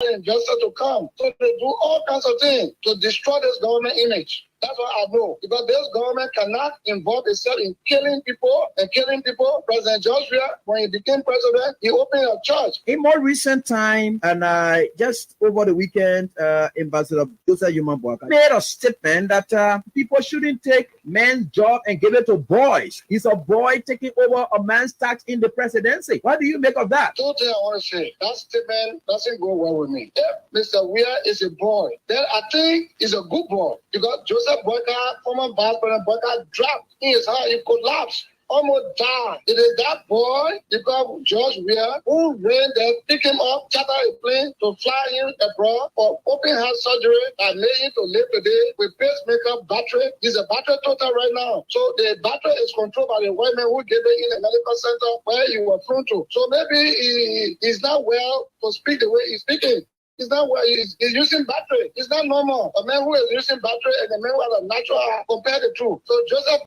Injustice to come. So they do all kinds of things to destroy this government image. That's what I know. Because this government cannot involve itself in killing people and killing people. President Joshua, when he became president, he opened a church. In more recent time, and just over the weekend, Ambassador Joseph Human made a statement that people shouldn't take men's job and give it to boys. He's a boy taking over a man's task in the presidency. What do you make of that? Two things I want to say. That statement doesn't go well with me. If Mr. Weir is a boy, then I think he's a good boy. Because Joseph Boyka, former Vice President Boyka, dropped in his heart, he collapsed. Almost died. It is that boy, because George Weir, who ran there, pick him up, charter a plane to fly him abroad for open heart surgery that made him to live today with pacemaker battery. He's a battery total right now. So the battery is controlled by the white man who gave it in a medical center where he was flown to. So maybe he's not well to speak the way he's speaking. It's not where he's using battery. It's not normal. A man who is using battery and a man who has a natural heart, compare the two. So Joseph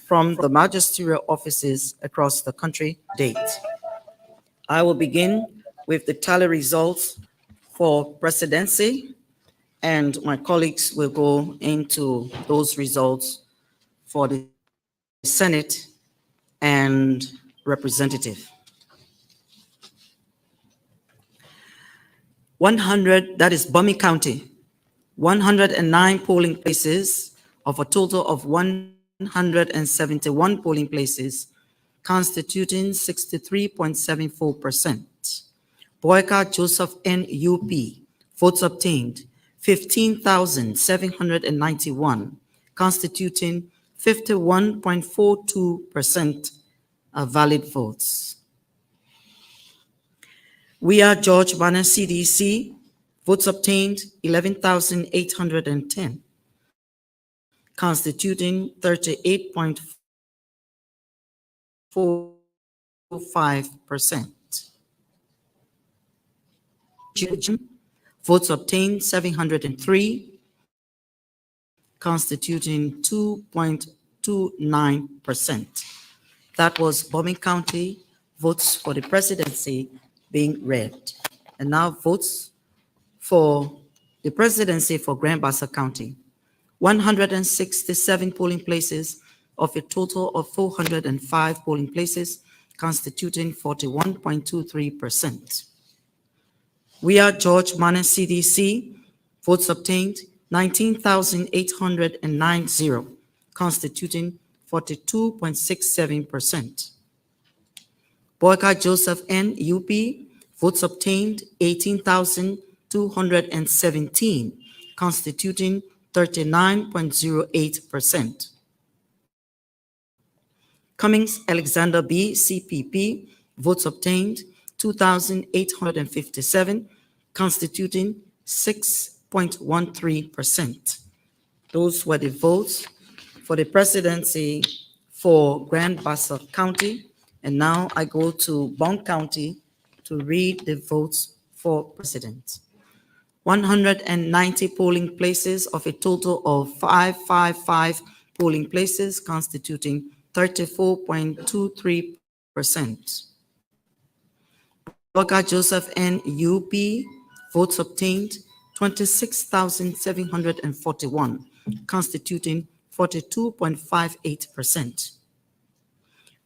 From the magisterial offices across the country date. I will begin with the tally results for presidency, and my colleagues will go into those results for the Senate and representative. 100, that is Bummy County, 109 polling places of a total of 171 polling places, constituting 63.74%. Boyka Joseph N. UP, votes obtained 15,791, constituting 51.42% of valid votes. We are George Banner CDC, votes obtained 11,810, constituting 38.45%. Votes obtained 703, constituting 2.29%. That was Bombing County votes for the presidency being read. And now votes for the presidency for Grand Bassa County. 167 polling places of a total of 405 polling places, constituting 41.23%. We are George Manor CDC, votes obtained 19,890, constituting 42.67%. Boyka Joseph N. UP, votes obtained 18,217, constituting 39.08%. Cummings Alexander B. CPP, votes obtained 2,857, constituting 6.13%. Those were the votes for the presidency for Grand Bassa County. And now I go to Bond County to read the votes for president. 190 polling places of a total of 555 polling places, constituting 34.23%. Boyka Joseph N. UP, votes obtained 26,741, constituting 42.58%.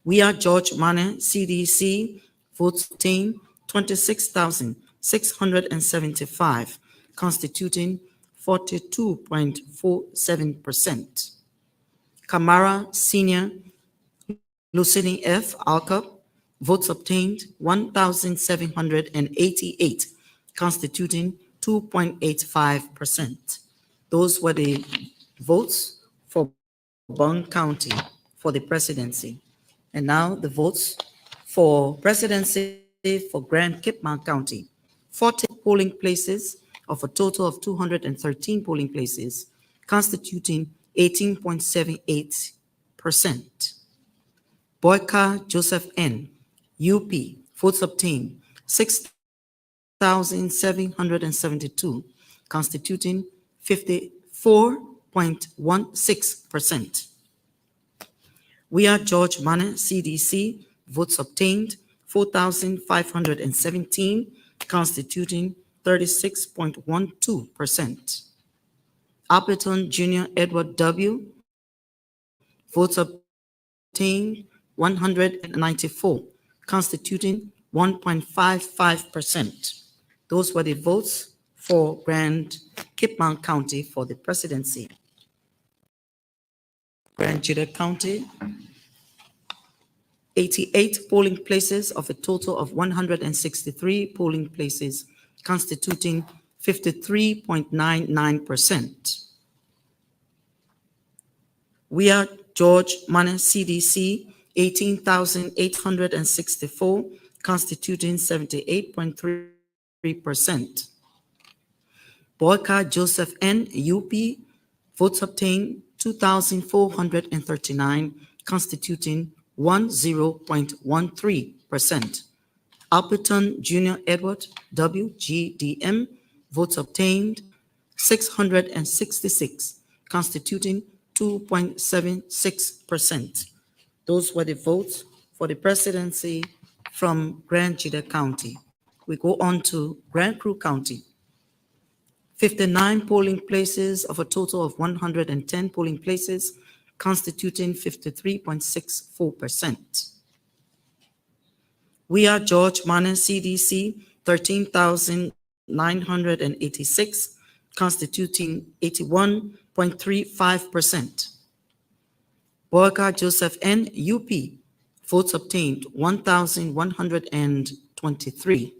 We are George Mane, CDC, votes obtained 26,675, constituting 42.47%. Kamara Senior, Lucini F. Alcup, votes obtained 1,788, constituting 2.85%. Those were the votes for Bond County for the presidency. And now the votes for presidency for Grand Kipman County. 40 polling places of a total of 213 polling places, constituting 18.78%. Boyka Joseph N., UP, votes obtained 6,772, constituting 54.16%. We are George Mane, CDC, votes obtained 4,517, constituting 36.12%. Appleton Jr. Edward W., votes obtained 194, constituting 1.55%. Those were the votes for Grand Kipman County for the presidency. Grand Judah County, 88 polling places of a total of 163 polling places, constituting 53.99%. We are George Mane, CDC, 18,864, constituting 78.3%. Boyka Joseph N., UP, votes obtained 2,439, constituting 10.13%. Appleton Jr. Edward W., GDM, votes obtained 666, constituting 2.76%. Those were the votes for the presidency from Grand Judah County. We go on to Grand Crew County. 59 polling places of a total of 110 polling places, constituting 53.64%. We are George Mane, CDC, 13,986, constituting 81.35%. Boyka Joseph N., UP, votes obtained 1,123,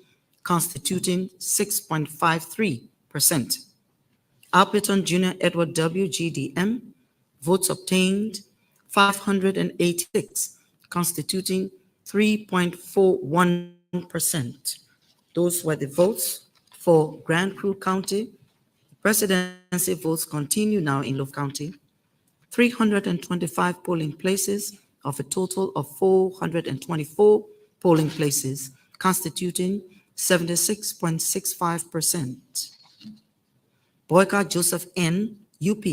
constituting 6.53%. Appleton Jr. Edward W., GDM, votes obtained 586, constituting 3.41%. Those were the votes for Grand Crew County. Presidency votes continue now in Love County. 325 polling places of a total of 424 polling places, constituting 76.65%. Boyka Joseph N., UP,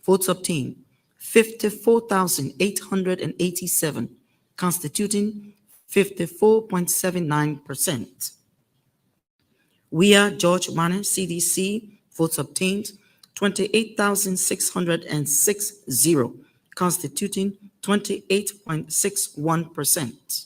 votes obtained 54,887, constituting 54.79%. We are George Mane, CDC, votes obtained 28,660, constituting 28.61%.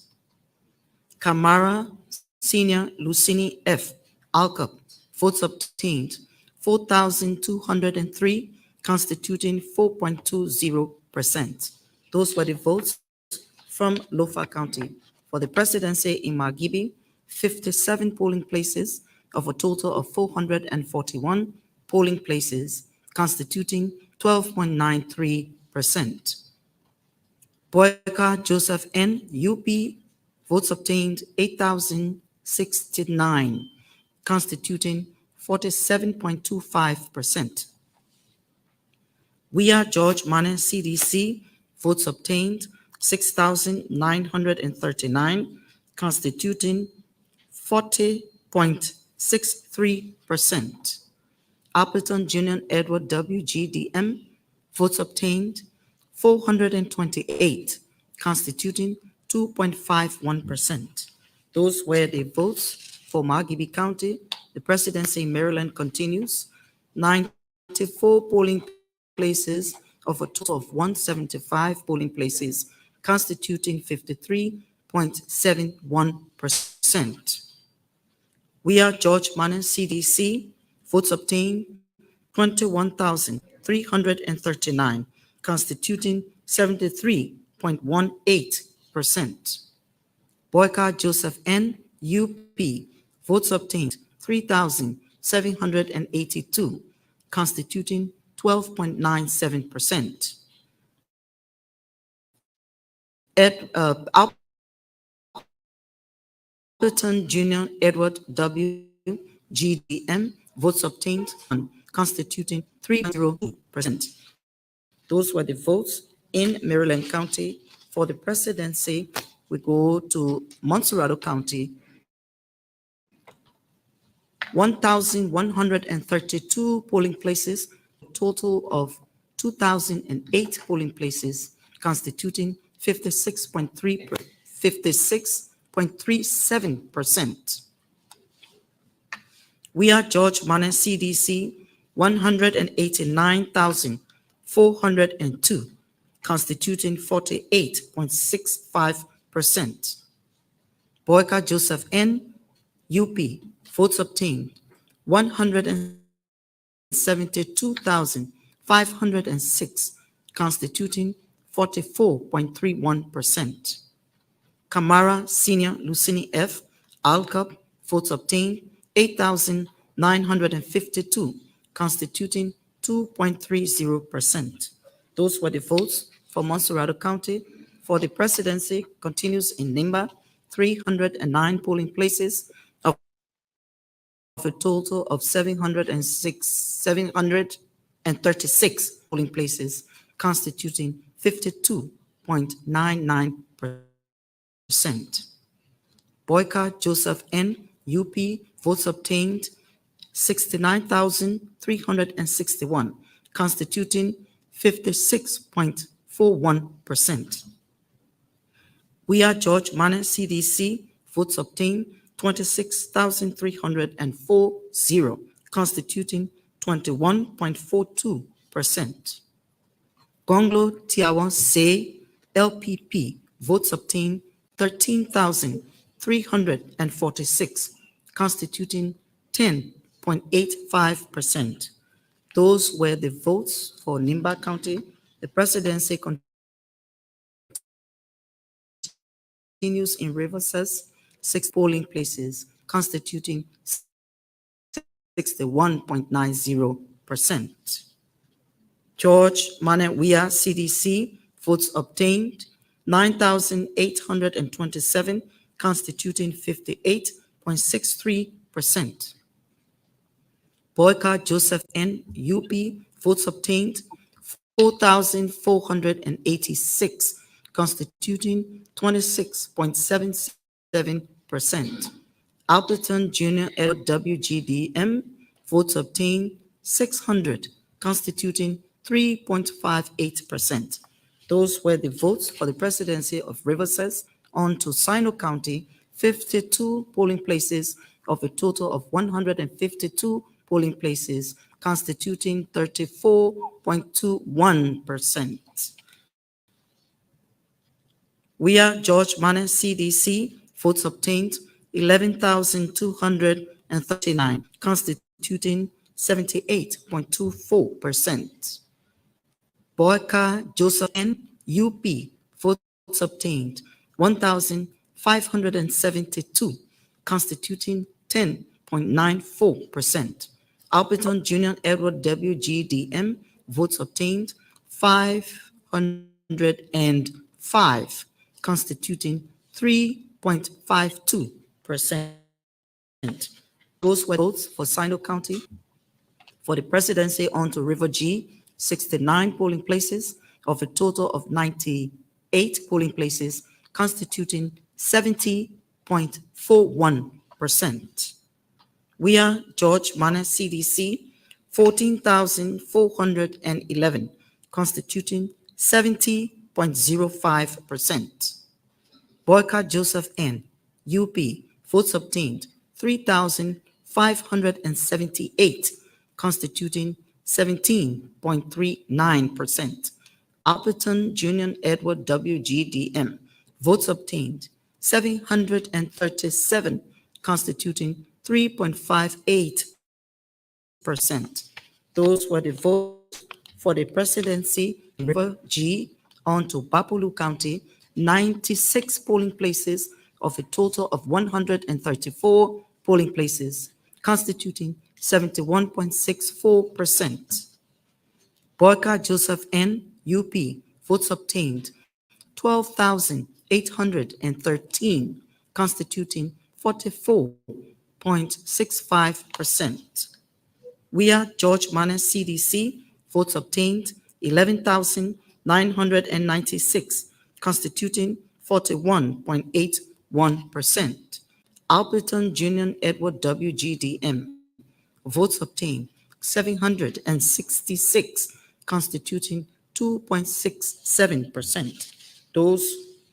Kamara Senior Lucini F. Alcup, votes obtained 4,203, constituting 4.20%. Those were the votes from Lofa County. For the presidency in Margibi, 57 polling places of a total of 441 polling places, constituting 12.93%. Boyka Joseph N., UP, votes obtained 8,069, constituting 47.25%. We are George Mane, CDC, votes obtained 6,939, constituting 40.63%. Appleton Jr. Edward W., GDM, votes obtained 428, constituting 2.51%. Those were the votes for Margibi County. The presidency in Maryland continues. 94 polling places of a total of 175 polling places, constituting 53.71%. We are George Mannen, CDC, votes obtained 21,339, constituting 73.18%. Boyka Joseph N., UP, votes obtained 3,782, constituting 12.97%. Appleton Jr. Edward W. GDM, votes obtained, constituting 3.02%. Those were the votes in Maryland County. For the presidency, we go to Montserrado County. 1,132 polling places, a total of 2,008 polling places, constituting 56.37%. We are George Mannen, CDC, 189,402, constituting 48.65%. Boyka Joseph N., UP, votes obtained 172,506, constituting 44.31%. Kamara Senior Lucini F., ALCUP, votes obtained 8,952, constituting 2.30%. Those were the votes for Montserrado County. For the presidency, continues in Nimba, 309 polling places of a total of 736 polling places, constituting 52.99%. Boyka Joseph N., UP, votes obtained 69,361, constituting 56.41%. We are George Mannen, CDC, votes obtained 26,340, constituting 21.42%. Gonglo Tiawan Se, LPP, votes obtained 13,346, constituting 10.85%. Those were the votes for Nimba County. The presidency continues in Riverside, 6 polling places, constituting 61.90%. George Mannen Weah, CDC, votes obtained 9,827, constituting 58.63%. Boyka Joseph N., UP, votes obtained 4,486, constituting 26.77%. Appleton Jr. LWGDM, votes obtained 600, constituting 3.58%. Those were the votes for the presidency of Riverside. On to Sino County, 52 polling places of a total of 152 polling places, constituting 34.21%. We are George Mannen, CDC, votes obtained 11,239, constituting 78.24%. Boyka Joseph N., UP, votes obtained 1,572, constituting 10.94%. Appleton Jr. Edward W. GDM, votes obtained 505, constituting 3.52%. Those were votes for Sino County. For the presidency, on to River G, 69 polling places of a total of 98 polling places, constituting 70.41%. We are George Mannen, CDC, 14,411, constituting 70.05%. Boyka Joseph N., UP, votes obtained 3,486, 578, constituting 17.39%. Alberton Junior Edward WGDM, votes obtained 737, constituting 3.58%. Those were the votes for the presidency in River G onto Bapulu County, 96 polling places of a total of 134 polling places, constituting 71.64%. Boyka Joseph N. UP, votes obtained 12,813, constituting 44.65%. WHEON George Manor CDC, votes obtained 11,996, constituting 41.81%. Alberton Junior Edward WGDM, votes obtained 766, constituting 2.67%. Those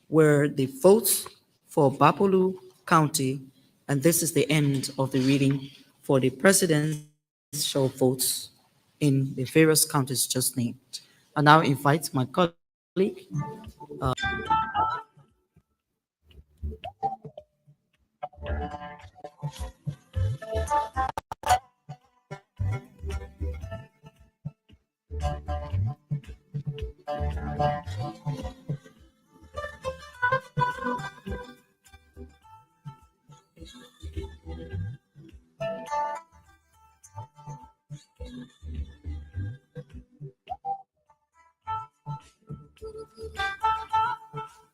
were the votes for Bapolu County, and this is the end of the reading for the presidential votes in the various counties just named. I now invite my colleague.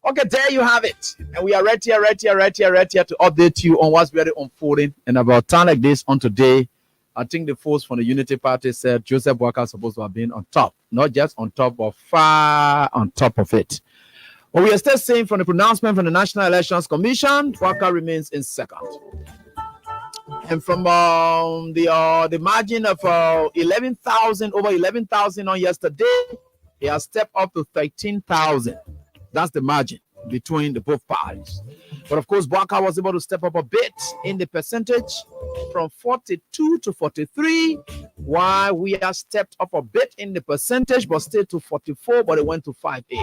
Okay, there you have it. And we are right here to update you on what's really unfolding. And about time like this on today, I think the folks from the Unity Party said Joseph Boyka is supposed to have been on top. Not just on top, but far on top of it. But we are still saying from the pronouncement from the National Elections Commission, Boyka remains in second. And from the margin of 11,000, over 11,000 on yesterday, he has stepped up to 13,000. That's the margin between the both parties. But of course, Boyka was able to step up a bit in the percentage from 42 to 43, while we have stepped up a bit in the percentage, but still to 44, but it went to 58.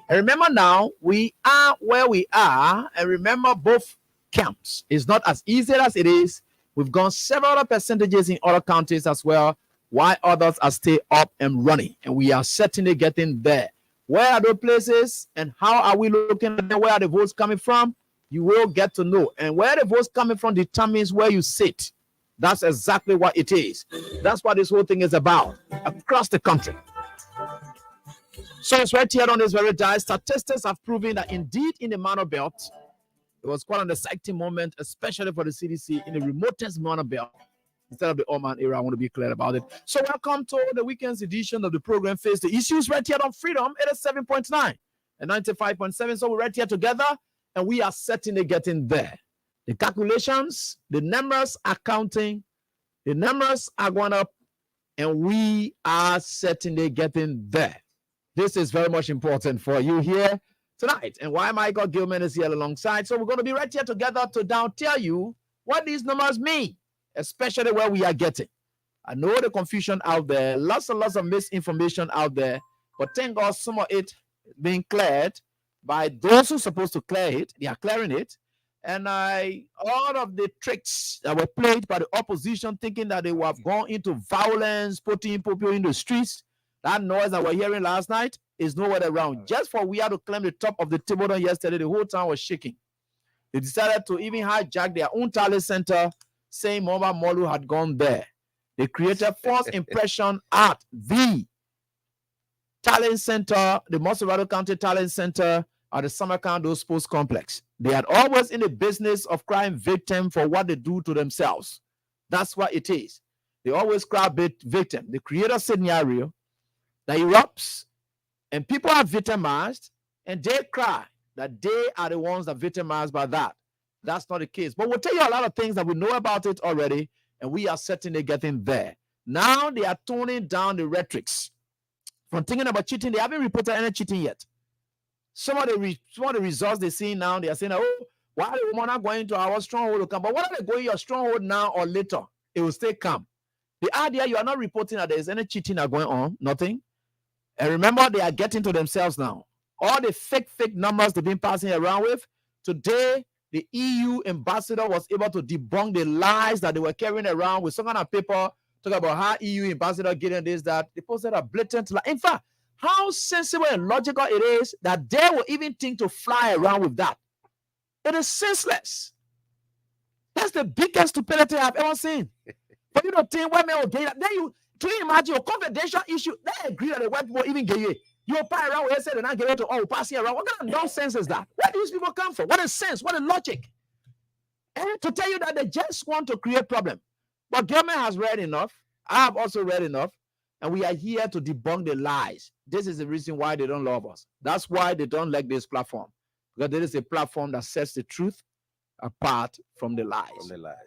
And remember now, we are where we are, and remember both counts. It's not as easy as it is. We've gone several other percentages in other counties as well, while others are still up and running, and we are certainly getting there. Where are those places and how are we looking at them? Where are the votes coming from? You will get to know. And where the votes coming from determines where you sit. That's exactly what it is. That's what this whole thing is about across the country. So it's right here on this very dice. Statistics have proven that indeed in the Minor Belt, it was quite an exciting moment, especially for the CDC in the remotest Minor Belt. Instead of the Oman era, I want to be clear about it. So welcome to the weekend's edition of the program Face the Issues right here on Freedom 87.9 and 95.7. So we're right here together and we are certainly getting there. The calculations, the numbers are counting, the numbers are going up, and we are certainly getting there. This is very much important for you here tonight. And why Michael Gilman is here alongside. So we're going to be right here together to now tell you what these numbers mean, especially where we are getting. I know the confusion out there, lots and lots of misinformation out there, but thank God some of it being cleared by those who are supposed to clear it. They are clearing it. And all of the tricks that were played by the opposition, thinking that they would have gone into violence, putting people in the streets, that noise that we're hearing last night is nowhere around. Just for we had to climb the top of the table yesterday, the whole town was shaking. They decided to even hijack their own talent center, saying Mama Molu had gone there. They created false impression at the talent center, the Mossevado County Talent Center at the Samarkand Sports Complex. They are always in the business of crying victim for what they do to themselves. That's what it is. They always cry victim. They create a scenario that erupts and people are victimized and they cry that they are the ones that are victimized by that. That's not the case. But we'll tell you a lot of things that we know about it already, and we are certainly getting there. Now they are toning down the rhetorics. From thinking about cheating, they haven't reported any cheating yet. Some of the results they see now, they are saying, oh, Why the woman not going to our stronghold to come? But whether they go in your stronghold now or later, it will stay calm. The idea you are not reporting that there is any cheating going on, nothing. And remember, they are getting to themselves now. All the fake numbers they've been passing around with. Today, the EU ambassador was able to debunk the lies that they were carrying around with some kind of paper talking about how EU ambassador getting this, that. They posted a blatant lie. In fact, how sensible and logical it is that they will even think to fly around with that. It is senseless. That's the biggest stupidity I've ever seen. For you to think women will get that. Then you imagine your confidential issue. They agree that the white people even get you. You apply around where they say they're not giving to all passing around. What kind of nonsense is that? Where do these people come from? What is sense? What is logic? And to tell you that they just want to create problem. But government has read enough. I have also read enough. And we are here to debunk the lies. This is the reason why they don't love us. That's why they don't like this platform. Because there is a platform that sets the truth apart from the lies.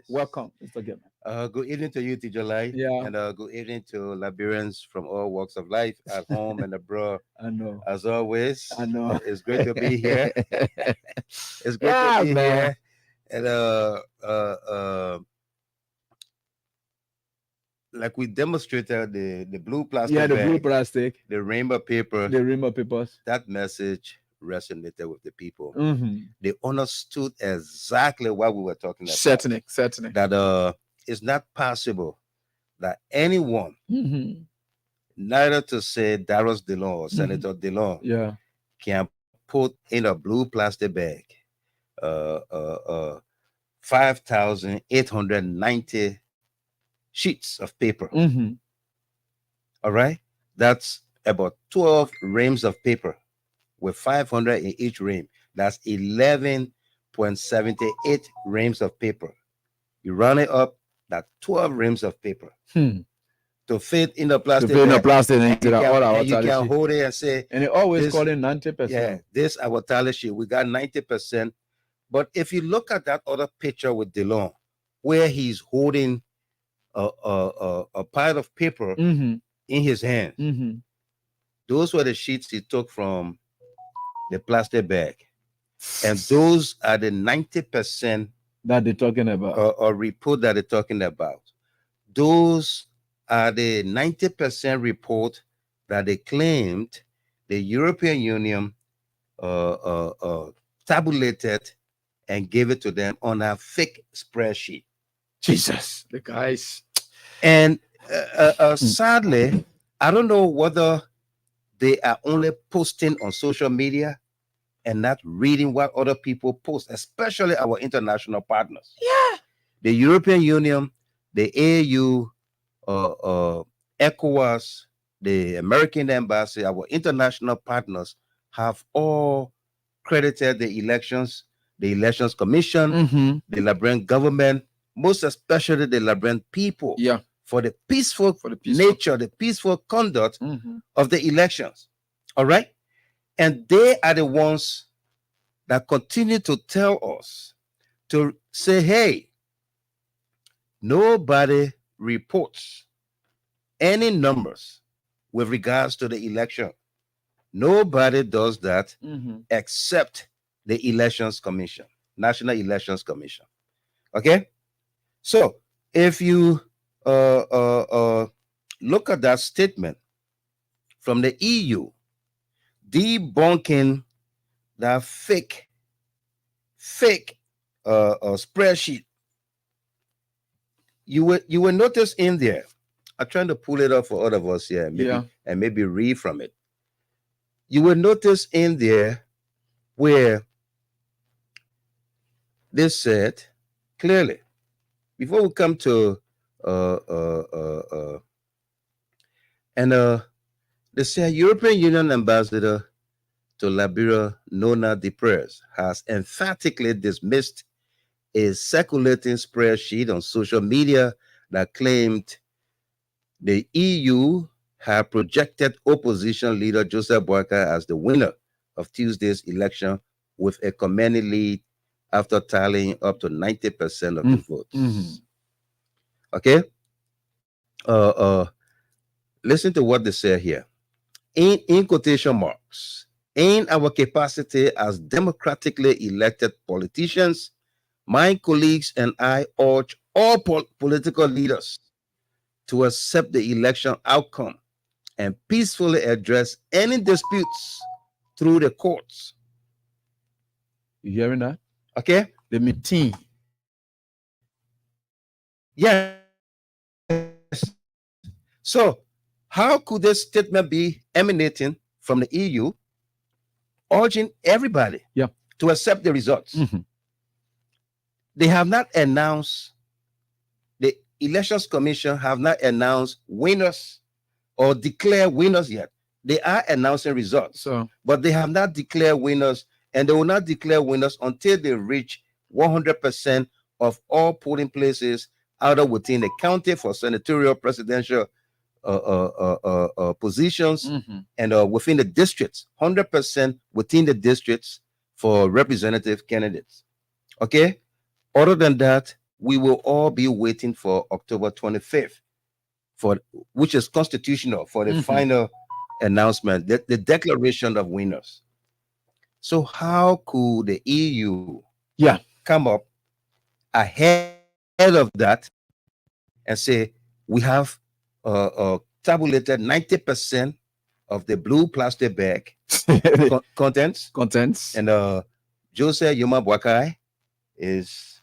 Welcome, Mr. Gilman. Good evening to you, Teacher Lai. Yeah. And good evening to Liberians from all walks of life at home and abroad. I know. As always, I know. It's great to be here. It's great to be here. And like we demonstrated the blue plastic the bag, blue plastic, the rainbow paper, papers. that message resonated with the people. Mm-hmm. They understood exactly what we were talking about. Certainly. That it's not possible that anyone, mm-hmm. neither to say Darius DeLong or Senator DeLong, can put in a blue plastic bag 5,890 sheets of paper. Mm-hmm. All right, that's about 12 reams of paper with 500 in each ream. That's 11.78 reams of paper. You run it up, that's 12 reams of paper to fit in the plastic. To fit in the plastic, and you can hold it and say, and it always calling 90%. Yeah, this our tally sheet. We got 90%. But if you look at that other picture with DeLong, where he's holding a pile of paper in his hand, those were the sheets he took from the plastic bag, and those are the 90% that they're talking about, or report that they're talking about. Those are the 90% report that they claimed the European Union tabulated and gave it to them on a fake spreadsheet. Jesus, the guys. And sadly, I don't know whether they are only posting on social media and not reading what other people post, especially our international partners. Yeah. The European Union, the AU, ECOWAS, the American Embassy, our international partners have all credited the Elections Commission, the Liberian government, most especially the Liberian people, for the peaceful nature, the peaceful conduct of the elections. All right? And they are the ones that continue to tell us to say, hey, nobody reports any numbers with regards to the election. Nobody does that except the Elections Commission, National Elections Commission. Okay? So if you look at that statement from the EU, debunking that fake spreadsheet, you will notice in there. I'm trying to pull it up for all of us here, and maybe read from it. You will notice in there where they said clearly, before we come to they say European Union Ambassador to Liberia, Nona DePrez, has emphatically dismissed a circulating spreadsheet on social media that claimed the EU had projected opposition leader Joseph Boakai as the winner of Tuesday's election with a commanding lead after tallying up to 90% of the votes. Okay? Listen to what they say here. In quotation marks, In our capacity as democratically elected politicians, my colleagues and I urge all political leaders to accept the election outcome and peacefully address any disputes through the courts. You hearing that? Okay? The meeting. Yes. So, how could this statement be emanating from the EU, urging everybody to accept the results? They have not announced, the Elections Commission have not announced winners or declared winners yet. They are announcing results, but they have not declared winners, and they will not declare winners until they reach 100% of all polling places either within the county for senatorial, presidential positions, and within the districts, 100% within the districts for representative candidates. Okay? Other than that, we will all be waiting for October 25th, which is constitutional, for the final announcement, the declaration of winners. So how could the EU come up ahead of that and say we have tabulated 90% of the blue plastic bag contents, and Joseph Yuma Boakai is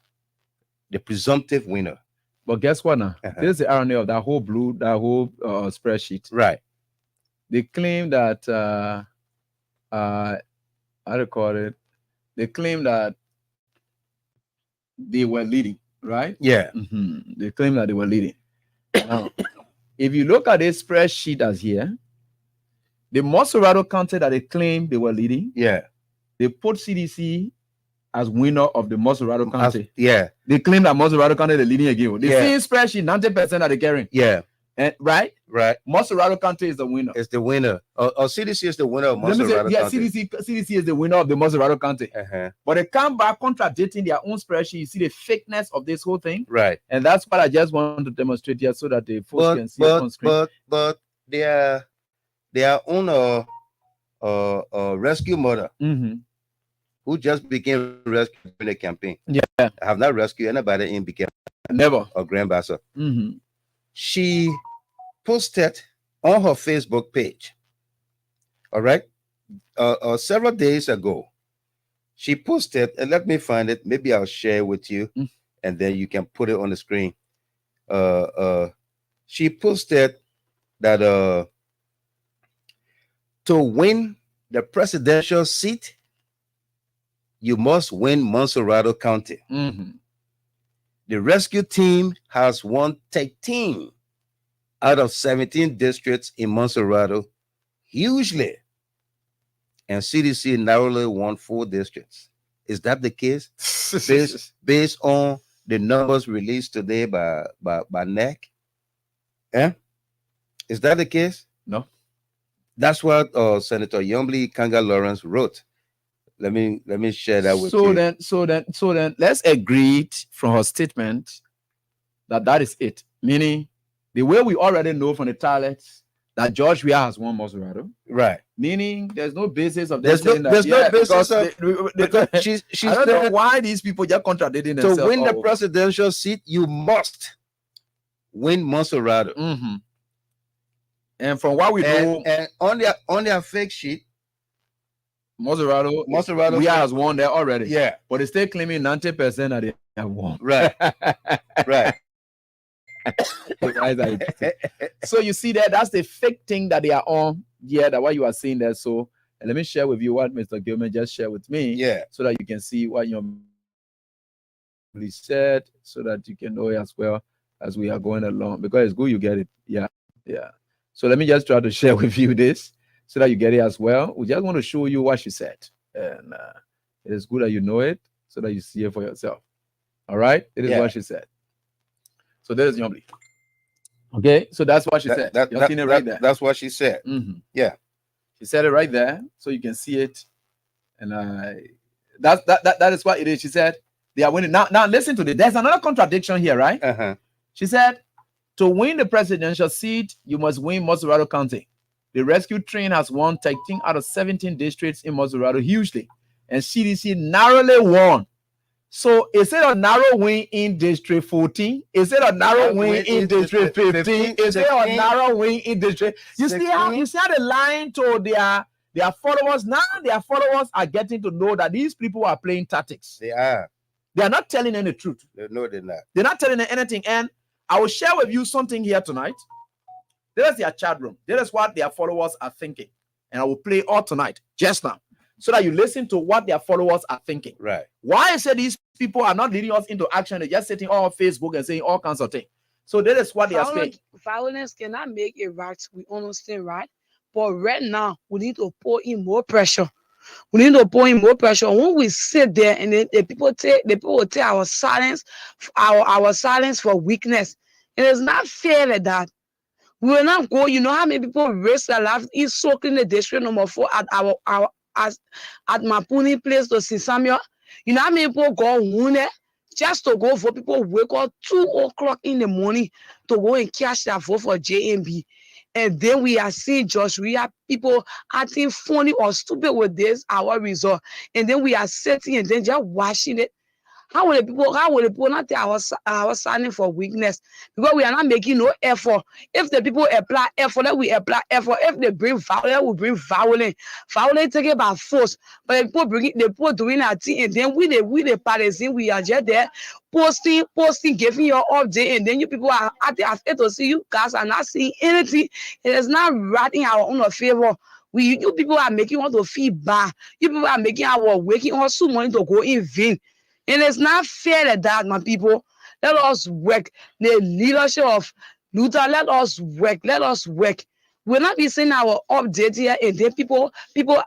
the presumptive winner? But guess what now? This is the irony of that whole spreadsheet. Right. They claim that how do you call it? They claim that they were leading, right? Yeah. They claim that they were leading. Now, if you look at this spreadsheet as here, the Monserrado County that they claim they were leading, they put CDC as winner of the Monserrado County. They claim that Monserrado County is leading again. The same spreadsheet, 90% that they're carrying. And right? Monserrado County is the winner. It's the winner. Or CDC is the winner of Monserrado County. CDC is the winner of the Monserrado County. But they come back contradicting their own spreadsheet. You see the fakeness of this whole thing. Right. And that's what I just want to demonstrate here so that the folks can see it on screen. But their own rescue mother, who just became rescue in the campaign. I have not rescued anybody in became never a grand ambassador. She posted on her Facebook page, all right, several days ago. She posted, and let me find it. Maybe I'll share with you, and then you can put it on the screen. She posted that to win the presidential seat, you must win Monserrado County. The rescue team has won 13 out of 17 districts in Monserrado, hugely. And CDC narrowly won 4 districts. Is that the case? based on the numbers released today by NEC? Is that the case? No. That's what Senator Yombly Kanga Lawrence wrote. Let me share that with you. So then let's agree from her statement that is it. Meaning the way we already know from the talents that George Weah has won Monserrado. Right. Meaning there's no basis of there's no basis because she I don't know why these people just contradicting themselves. To win the presidential seat, you must win Monserrado. And from what we know, and on their fake sheet, Monserrado, Weah has won there already. Yeah. But they still claiming 90% that they have won. Right. Right. So you see that's the fake thing that they are on. Yeah, that's what you are seeing there. So let me share with you what Mr. Gilman just shared with me. Yeah. So that you can see what you said, so that you can know it as well as we are going along. Because it's good you get it. Yeah. So let me just try to share with you this so that you get it as well. We just want to show you what she said. And it is good that you know it so that you see it for yourself. All right? It is what she said. So there's Yombly. Okay, so that's what she said. You're seeing it right there. That's what she said. Yeah. She said it right there, so you can see it. And that is what it is. She said they are winning. Now listen to this. There's another contradiction here, right? She said, to win the presidential seat, you must win Monserrado County. The rescue train has won 13 out of 17 districts in Missouri hugely, and CDC narrowly won. So is it a narrow win in District 14? Is it a narrow win in District 15? Is it a narrow win in District? You see how the line to their followers now? Their followers are getting to know that these people are playing tactics. They are. They are not telling them the truth. No, they're not. They're not telling them anything. And I will share with you something here tonight. That is their chat room. That is what their followers are thinking. And I will play all tonight, just now, so that you listen to what their followers are thinking. Right. Why I say these people are not leading us into action. They're just sitting on Facebook and saying all kinds of things. So that is what they are saying. Violence cannot make it right. We understand, right? But right now, we need to pour in more pressure. We need to pour in more pressure. When we sit there and the people will take our silence, our silence for weakness. It is not fair like that. We will not go. You know how many people risk their lives in soaking the district number 4 at at Mapuni place to see Samuel. You know how many people go wounded just to go vote? People wake up 2 o'clock in the morning to go and cash their vote for JMB. And then we are seeing we have people acting funny or stupid with this, our result. And then we are sitting and then just watching it. How will the people not take our signing for weakness? Because we are not making no effort. If the people apply effort, then we apply effort. If they bring violence, we bring violence. Violence taken by force. But the people doing that thing, and then we the partisan, we are just there posting, giving your update, and then you people are after to see you guys are not seeing anything. It is not right in our own favor. You people are making us to feel bad. You people are making our waking us so money to go in vain. And it's not fair like that, my people. Let us work. The leadership of Luther, let us work. Let us work. We'll not be seeing our update here, and then people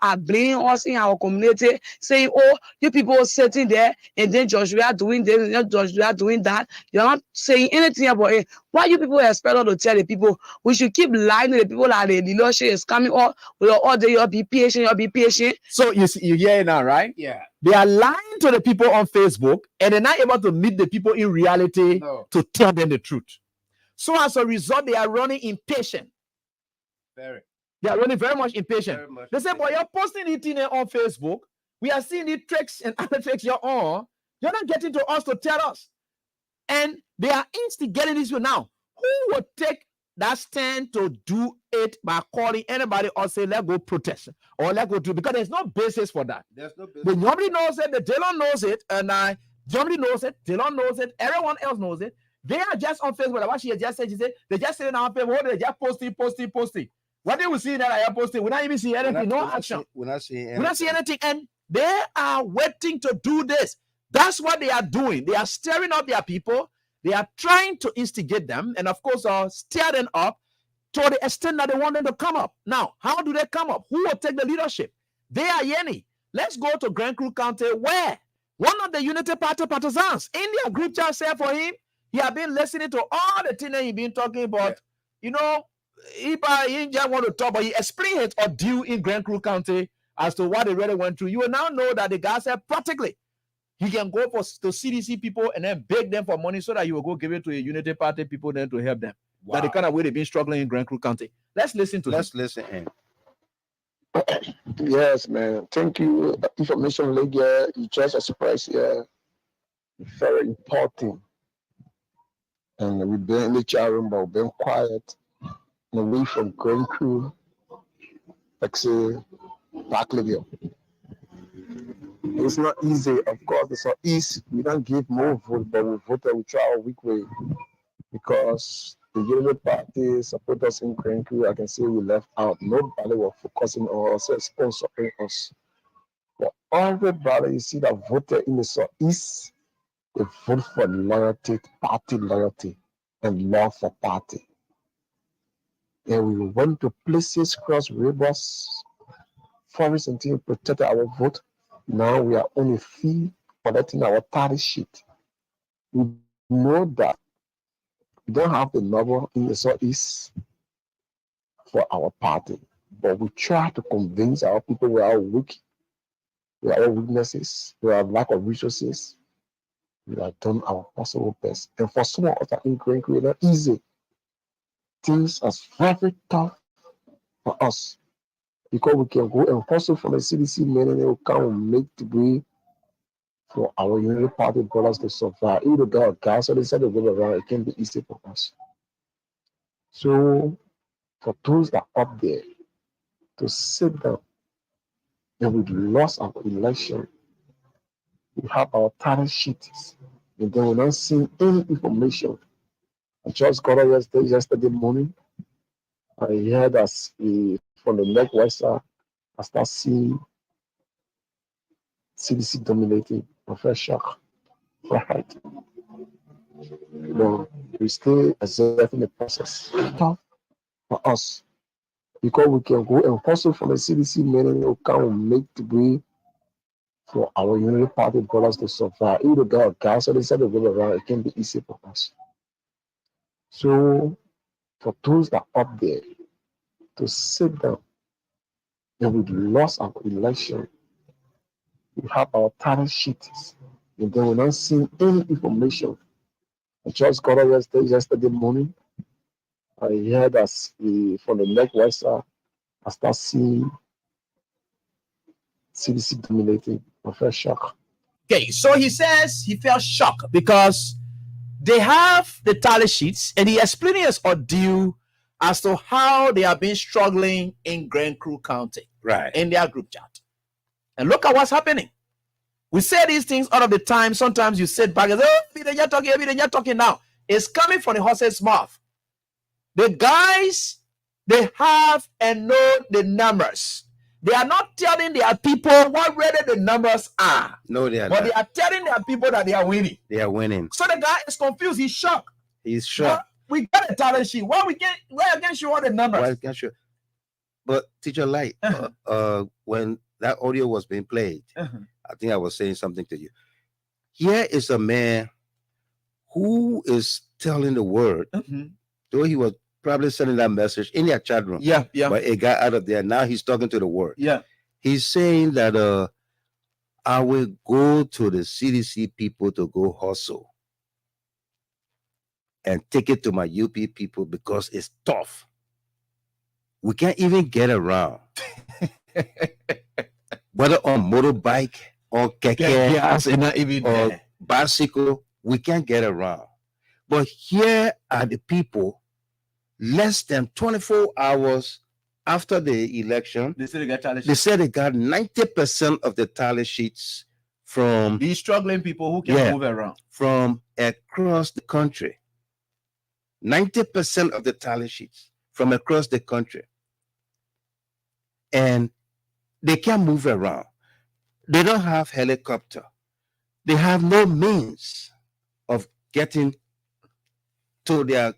are blaming us in our community, saying, oh, you people sitting there, and then Joshua doing this, and Joshua doing that. You're not saying anything about it. Why you people expect us to tell the people? We should keep lying to the people that the leadership is coming up with all day, you'll be patient. So you hear it now, right? Yeah. They are lying to the people on Facebook, and they're not able to meet the people in reality to tell them the truth. So as a result, they are running impatient. They are running very much impatient. They say, boy, you're posting it on Facebook. We are seeing the tricks and other tricks you're on. You're not getting to us to tell us. And they are instigating this now. Who would take that stand to do it by calling anybody or say, let's go protest or let's go do, because there's no basis for that. There's no basis. The nobody knows it, the Dylan knows it, and Somebody knows it, Dylan knows it, everyone else knows it. They are just on Facebook. Like what she just said, they just sitting on Facebook, they just posting. What they will see that I am posting, we're not even seeing anything, no action. We're not seeing anything. And they are waiting to do this. That's what they are doing. They are stirring up their people. They are trying to instigate them, and of course, stir them up to the extent that they want them to come up. Now, how do they come up? Who will take the leadership? They are Yenny. Let's go to Grand Creek County, where one of the Unity Party partisans in their group chat said for him, he had been listening to all the things that he's been talking about. You know, he just want to talk, but he explained his ordeal in Grand Creek County as to what they really went through. You will now know that the guy said practically he can go to CDC people and then beg them for money so that he will go give it to a Unity Party people then to help them. Wow. That the kind of way they've been struggling in Grand Creek County. Let's listen to Let's listen in. Yes, man. Thank you. Information league, you just expressed here. Very important. And we've been in the chat room, but we've been quiet and away from Grand Crew, like say, Barclayville. It's not easy, of course. It's not easy. We don't give more vote, but we voted, we try our weak way because the Unity Party support us in Grand Crew. I can say we left out. Nobody was focusing on us, sponsoring us. But everybody you see that voted in the Southeast, they vote for loyalty, party loyalty, and love for party. And we went to places across rivers, forests until we protected our vote. Now we are on a fee collecting our party sheet. We know that we don't have the number in the Southeast for our party, but we try to convince our people we are weak, we are weaknesses, we have lack of resources. We have done our possible best. And for some of us in Grand Creek, not easy. Things are very tough. for us because we can go and hustle from the CDC men and they will come and make the way for our unity party brothers to survive. Even though God, so they said they go around, it can be easy for us. So for those that are up there to sit down and we lost our election, we have our talent sheets, and then we're not seeing any information. I just got up yesterday morning. I heard us from the neck west side, I start seeing CDC dominating. I felt shock. Right. We still observing the process. Tough for us because we can go and hustle from the CDC men and will come and make the way for our unity party brothers to survive. Even though God, so they said they go around, it can be easy for us. So for those that are up there to sit down and we lost our election, we have our talent sheets, and then we're not seeing any information. I just got up yesterday morning. I heard us from the neck west side, I start seeing CDC dominating. I felt shock. Okay, so he says he felt shocked because they have the tally sheets and he explained his ordeal as to how they have been struggling in Grand Crew County, Right. in their group chat. And look at what's happening. We say these things all of the time. Sometimes you sit back and say, oh, you're talking now. It's coming from the horse's mouth. The guys, they have and know the numbers. They are not telling their people what really the numbers are. No, they are But not. they are telling their people that they are winning. They are winning. So the guy is confused. He's shocked. He's shocked. We got a talent sheet. Why can't show all the numbers? Why can't you? But Teacher Light, when that audio was being played, I think I was saying something to you. Here is a man who is telling the word, though he was probably sending that message in their chat room. Yeah. But it got out of there. Now he's talking to the word. Yeah. He's saying that I will go to the CDC people to go hustle and take it to my UP people because it's tough. We can't even get around. Whether on motorbike or keke or bicycle, we can't get around. But here are the people, less than 24 hours after the election, They said they got tally they said they got 90% of the tally sheets from these struggling people who can move around from across the country. 90% of the tally sheets from across the country. And they can't move around. They don't have helicopter. They have no means of getting to their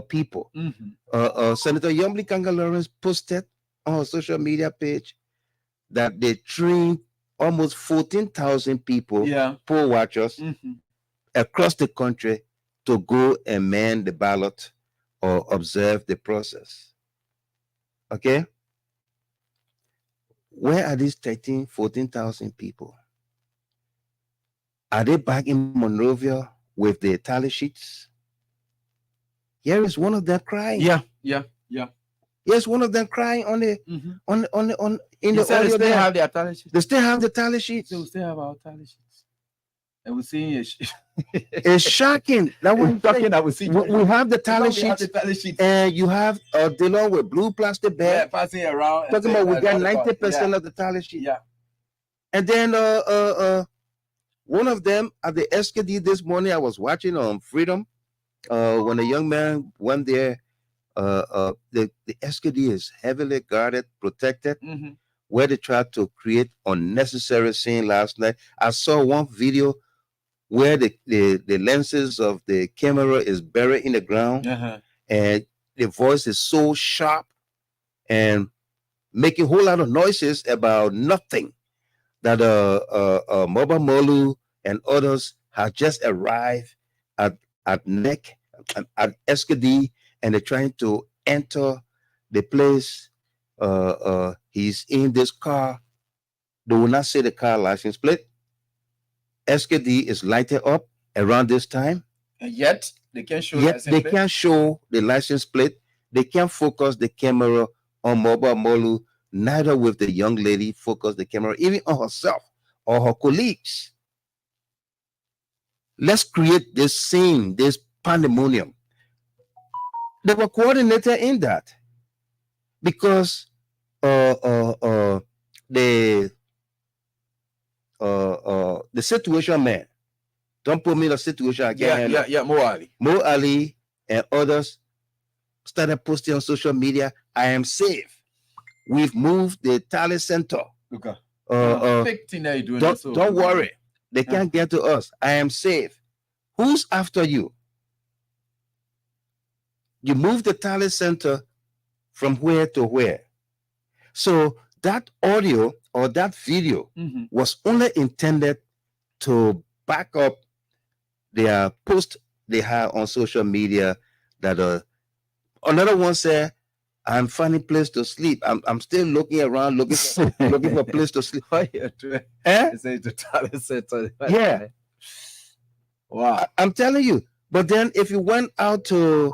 people. Senator Yomli Kanga Lawrence posted on her social media page that they trained almost 14,000 people, poll watchers, across the country to go and man the ballot or observe the process. Okay? Where are these 14,000 people? Are they back in Monrovia with the tally sheets? Here is one of them crying. Yeah. Here's one of them crying on the in the audio. They still have their tally sheets. They still have the tally sheets. We still have our tally sheets. And we're seeing it. It's shocking. That It's shocking that we see. we have the tally sheets, and you have Dillon with blue plastic bag passing around. talking about we got 90% of the tally sheet. Yeah. And then one of them at the SKD this morning, I was watching on Freedom when a young man went there. The SKD is heavily guarded, protected, where they tried to create unnecessary scene last night. I saw one video where the lenses of the camera is buried in the ground, and the voice is so sharp and making a whole lot of noises about nothing. That Moba Molu and others have just arrived at NEC, at SKD, and they're trying to enter the place. He's in this car. They will not say the car license plate. SKD is lighted up around this time. And yet they can't show Yet they can't show the license plate. They can't focus the camera on Mobile Molu, neither with the young lady focus the camera, even on herself or her colleagues. Let's create this scene, this pandemonium. They were coordinated in that because the situation man, don't put me in a situation I can't handle. Mo Ali and others started posting on social media, I am safe. We've moved the tally center. Okay. Don't worry. They can't get to us. I am safe. Who's after you? You move the tally center from where to where? So that audio or that video was only intended to back up their post they had on social media that another one said, I'm finding place to sleep. I'm still looking around looking for a place to sleep. Yeah. Wow. I'm telling you. But then if you went out to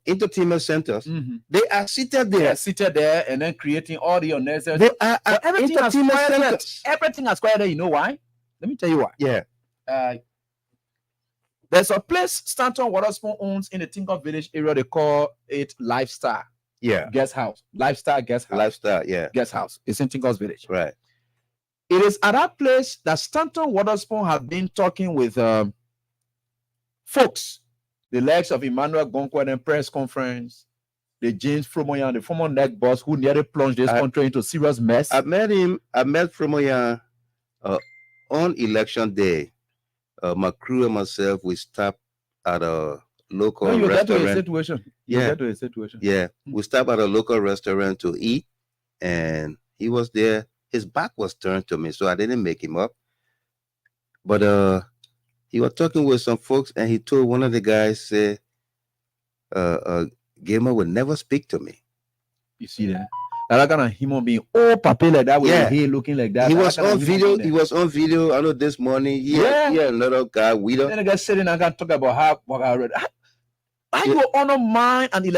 entertainment centers, they are seated there. And then creating audio necessary. They are So everything has entertainment quieted. centers. Everything has quieted. You know why? Let me tell you why. Yeah. There's a place Stanton Waterspoon owns in the Tinker Village area. They call it Lifestyle. Yeah. Guest house. Lifestyle guest house. Lifestyle, yeah. Guest house. It's in Tinker's Village. Right. It is at that place that Stanton Waterspoon have been talking with folks, the likes of Emmanuel Gonkwa at the press conference, the James Fromoyan, the former neck boss who nearly plunged this country into serious mess. I met Fromoyan on election day. My crew and myself, we stopped at a local when you restaurant. Get to a situation. Yeah. You get to a situation. Yeah. We stopped at a local restaurant to eat, and he was there. His back was turned to me, so I didn't make him up. But he was talking with some folks, and he told one of the guys, say, Gamer would never speak to me. You see that? That kind of human being, all papi like that, with his hair looking like that. He was on video. He was on video. I know this morning. Yeah, another guy. We don't. Then the guy sitting and can talk about how you honor mine and the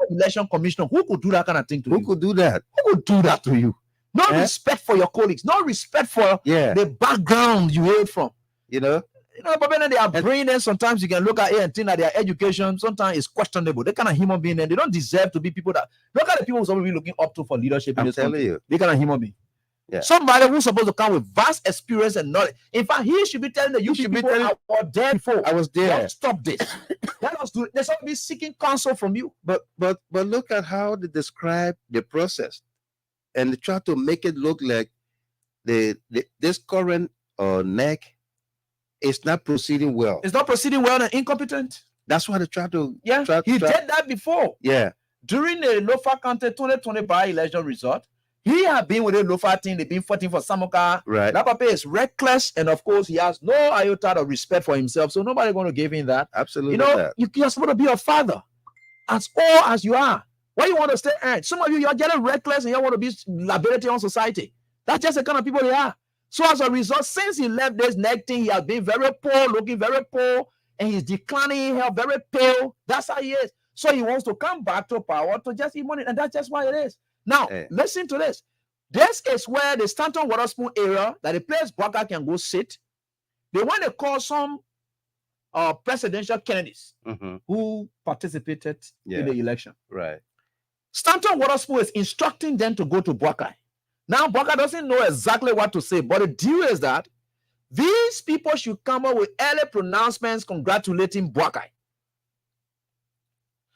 election commissioner. Who could do that kind of thing to you? Who could do that? Who would do that to you? No respect for your colleagues. No respect for the background you hail from. You know, but when they are brilliant, sometimes you can look at it and think that their education sometimes is questionable. They kind of human being, and they don't deserve to be people that look at the people who's supposed to be looking up to for leadership. I'm telling you, they kind of human being. Yeah. Somebody who's supposed to come with vast experience and knowledge. In fact, he should be telling the you should be telling I was there before. I was there. Don't stop this. Let us do it. They're supposed to be seeking counsel from you. But look at how they describe the process, and they try to make it look like this current neck is not proceeding well. It's not proceeding well and incompetent. That's why they try to. He did that before. Yeah. During the Lofa County 2020 by-election result, he had been with the Lofa team. They've been fighting for Samoka. Right. That papa is reckless, and of course, he has no iota of respect for himself. So nobody going to give him that. Absolutely. You're supposed to be a father, as old as you are. Why you want to stay? Some of you are getting reckless, and you want to be liability on society. That's just the kind of people they are. So as a result, since he left this neck thing, he has been very poor, looking very poor, and he's declining in health, very pale. That's how he is. So he wants to come back to power to just eat money, and that's just why it is. Now, listen to this. This is where the Stanton Waterspoon area, that the place Bwaka can go sit. They want to call some presidential candidates who participated in the election. Right. Stanton Waterspoon is instructing them to go to Bwaka. Now, Bwaka doesn't know exactly what to say, but the deal is that these people should come up with early pronouncements congratulating Bwaka.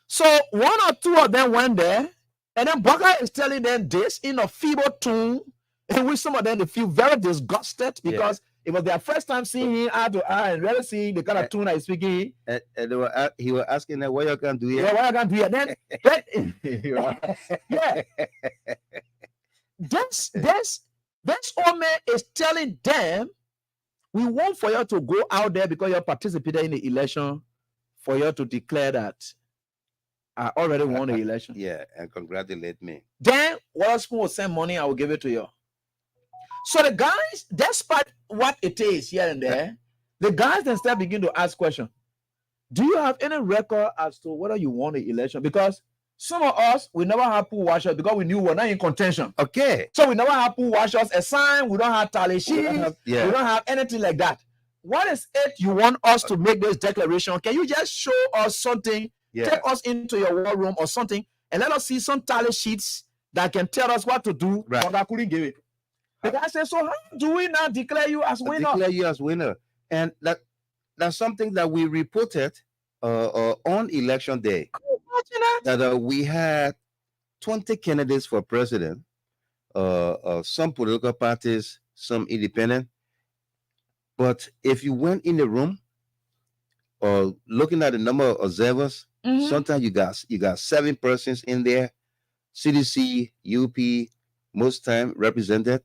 So one or two of them went there, and then Bwaka is telling them this in a feeble tone, in which some of them they feel very disgusted because it was their first time seeing him eye to eye and really seeing the kind of tone that he's speaking. And he was asking them, what you can do here? Yeah, what you can do here? Then this old man is telling them, we want for you to go out there because you participated in the election, for you to declare that I already won the election. Yeah, and congratulate me. Then Waterspoon will send money, I will give it to you. So the guys, despite what it is here and there, the guys then start begin to ask questions. Do you have any record as to whether you won the election? Because Some of us, we never have pool washers because we knew we're not in contention. Okay. So we never have pool washers, a sign, we don't have tally sheets, we yeah. don't have anything like that. What is it you want us to make this declaration? Can you just show us something, take us into your war room or something, and let us see some tally sheets that can tell us what to do, but I couldn't give it. The guy said, so how do we now declare you as winner? Declare you as winner. And that's something that we reported on election day. That we had 20 candidates for president, some political parties, some independent. But if you went in the room or looking at the number of observers, sometimes you got 7 persons in there, CDC, UP, most time represented.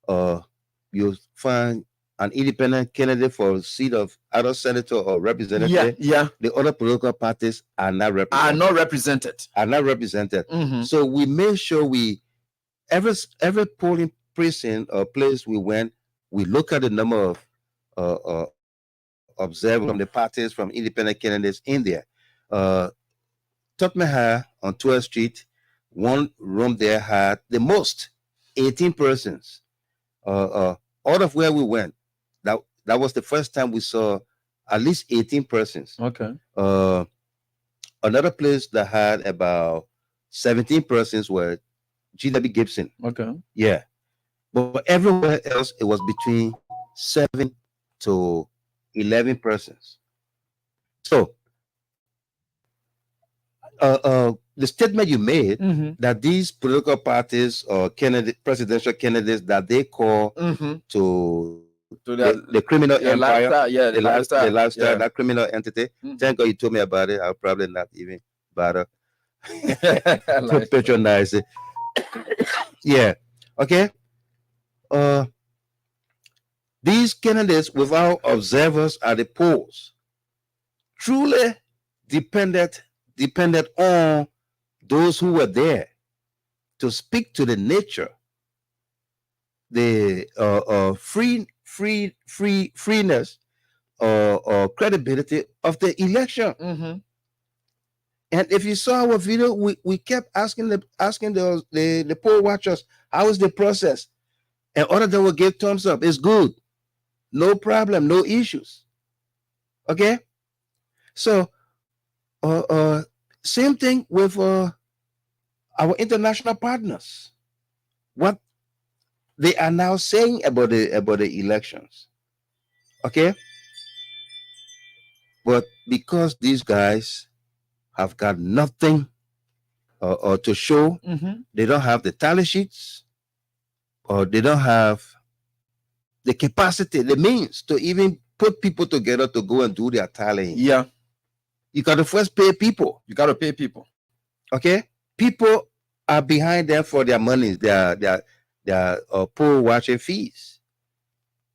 You'll find an independent candidate for a seat of either senator or representative. The other political parties are not represented. So we made sure every polling precinct or place we went, we look at the number of observers from the parties, from independent candidates in there. Tottenham on 12th Street, one room there had the most, 18 persons. All of where we went, that was the first time we saw at least 18 persons. Okay. Another place that had about 17 persons were GW Gibson. Okay. Yeah. But everywhere else, it was between 7 to 11 persons. So, the statement you made that these political parties or presidential candidates that they call to the criminal empire, lifestyle, the lifestyle, that criminal entity. Thank God you told me about it. I'll probably not even bother to patronize it. Yeah. Okay. These candidates without observers at the polls truly depended on those who were there to speak to the nature, the freeness or credibility of the election. And if you saw our video, we kept asking the poll watchers, how is the process? And all of them will give thumbs up. It's good. No problem, no issues. Okay? So same thing with our international partners. What they are now saying about the elections. Okay? But because these guys have got nothing to show, they don't have the tally sheets, or they don't have the capacity, the means to even put people together to go and do their tallying. Yeah. You got to first pay people. You got to pay people. Okay? People are behind them for their money, their poll watching fees.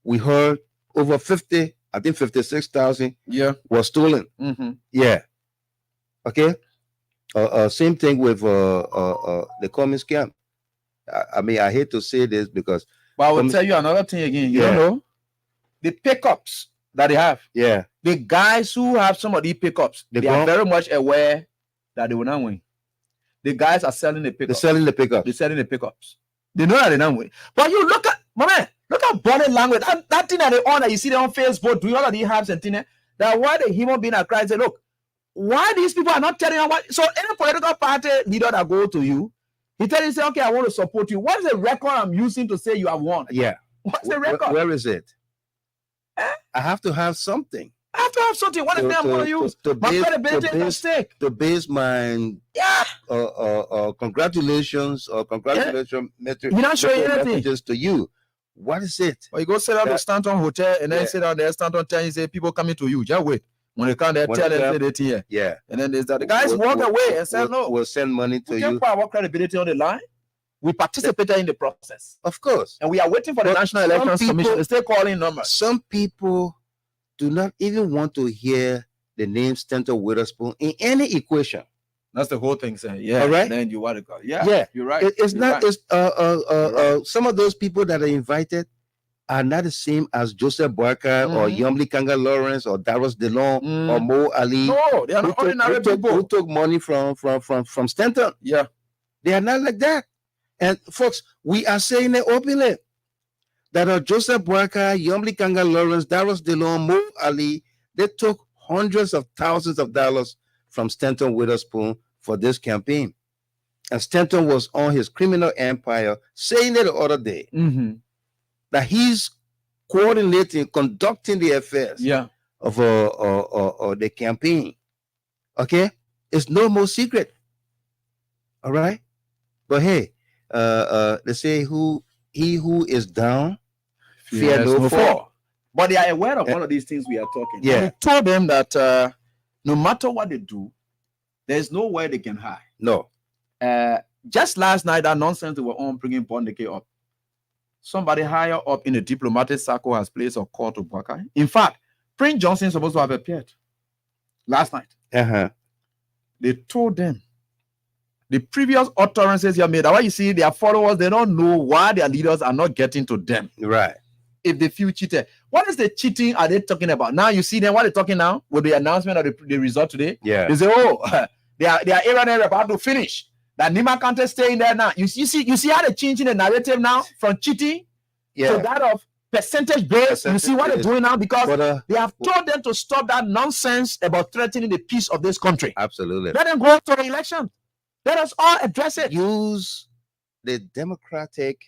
We heard over 50, I think 56,000 was stolen. Yeah. Okay? Same thing with the communist scam. I mean, I hate to say this because... But I will tell you another thing again. You know, the pickups that they have. Yeah. The guys who have some of these pickups, they are very much aware that they will not win. The guys are selling the pickups. They're selling the pickups. They know that they don't win. But you look at, my man, look at body language. That thing that they own, that you see them on Facebook, doing all of these habs and things, that why the human being are crying, say, look, why these people are not telling you what? So any political party leader that go to you, he tell you, say, okay, I want to support you. What is the record I'm using to say you have won? Yeah. What's the record? Where is it? I have to have something. I have to have something. What is that I'm going to use? My credibility is at stake. To base my congratulations or congratulations you're not showing anything. Messages to you. What is it? Or you go sit down to Stanton Hotel and then sit down there, Stanton tell you, say, people coming to you. Just wait. When they come there, tell them say they here. Yeah. And then there's that. The guys walk away and say, no. We'll send money to we you. We put our credibility on the line. We participated in the process. Of course. And we are waiting for the National Elections Commission to stay calling numbers. Some people do not even want to hear the name Stanton Witherspoon in any equation. That's the whole thing, saying. Yeah. All right. Then you want to go. Yeah. You're right. It's not. Some of those people that are invited, are not the same as Joseph Boyka or Yumli Kanga Lawrence or Darius DeLong or Mo Ali. No, they are not ordinary people. Who took money from Stanton. Yeah. They are not like that. And folks, we are saying it openly that Joseph Boyka, Yumli Kanga Lawrence, Darius DeLong, Mo Ali, they took hundreds of thousands of dollars from Stanton Witherspoon for this campaign. And Stanton was on his criminal empire saying it the other day that he's coordinating, conducting the affairs of the campaign. Okay? It's no more secret. All right? But hey, they say he who is down, fear no fall. But they are aware of all of these things we are talking. Yeah. And we told them that no matter what they do, there's nowhere they can hide. No. Just last night, that nonsense they were on bringing Bondeke up. Somebody higher up in the diplomatic circle has placed a call to Boyka. In fact, Prince Johnson is supposed to have appeared last night. They told them the previous utterances you have made. That's why you see their followers, they don't know why their leaders are not getting to them. Right. If they feel cheated. What is the cheating are they talking about? Now you see them, what they're talking now with the announcement of the result today. Yeah. They say, oh, they are Aaron about to finish. That Nima can't stay in there now. You see how they're changing the narrative now from cheating to that of percentage based. You see what they're doing now because they have told them to stop that nonsense about threatening the peace of this country. Absolutely. Let them go to the election. Let us all address it. Use the democratic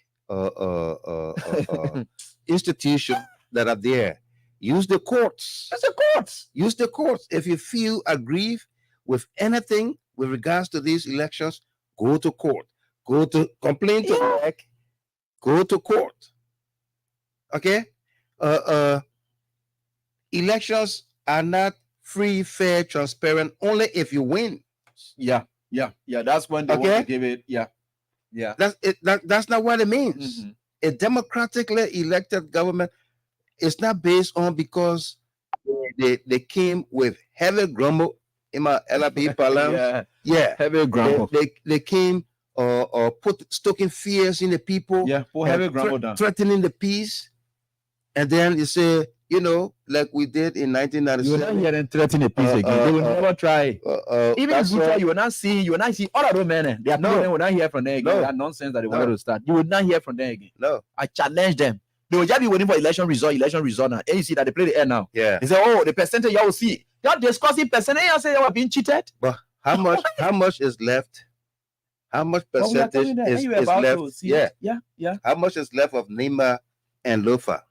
institution that are there. Use the courts. That's the courts. Use the courts. If you feel aggrieved with anything with regards to these elections, go to court. Go to complain to NEC. Go to court. Okay? Elections are not free, fair, transparent only if you win. Yeah. That's when they want to give it. Yeah. That's it. That's not what it means. A democratically elected government is not based on because they came with heavy grumble in my LRP parlance. Heavy grumble. They came or stoking fears in the people. Yeah, put heavy grumble down. Threatening the peace. And then you say, like we did in 1997. You will not hear them threaten the peace again. They will never try. Even if you try, you will not see all of those men. They are will not hear from them again. That nonsense that they wanted to start. You will not hear from them again. No. I challenge them. They will just be waiting for election result now. And you see that they play the air now. Yeah. They say, oh, the percentage you will see. You're discussing percentage. You say you are being cheated. But how much is left? How much percentage is left? Yeah. How much is left of Nima and Lofa?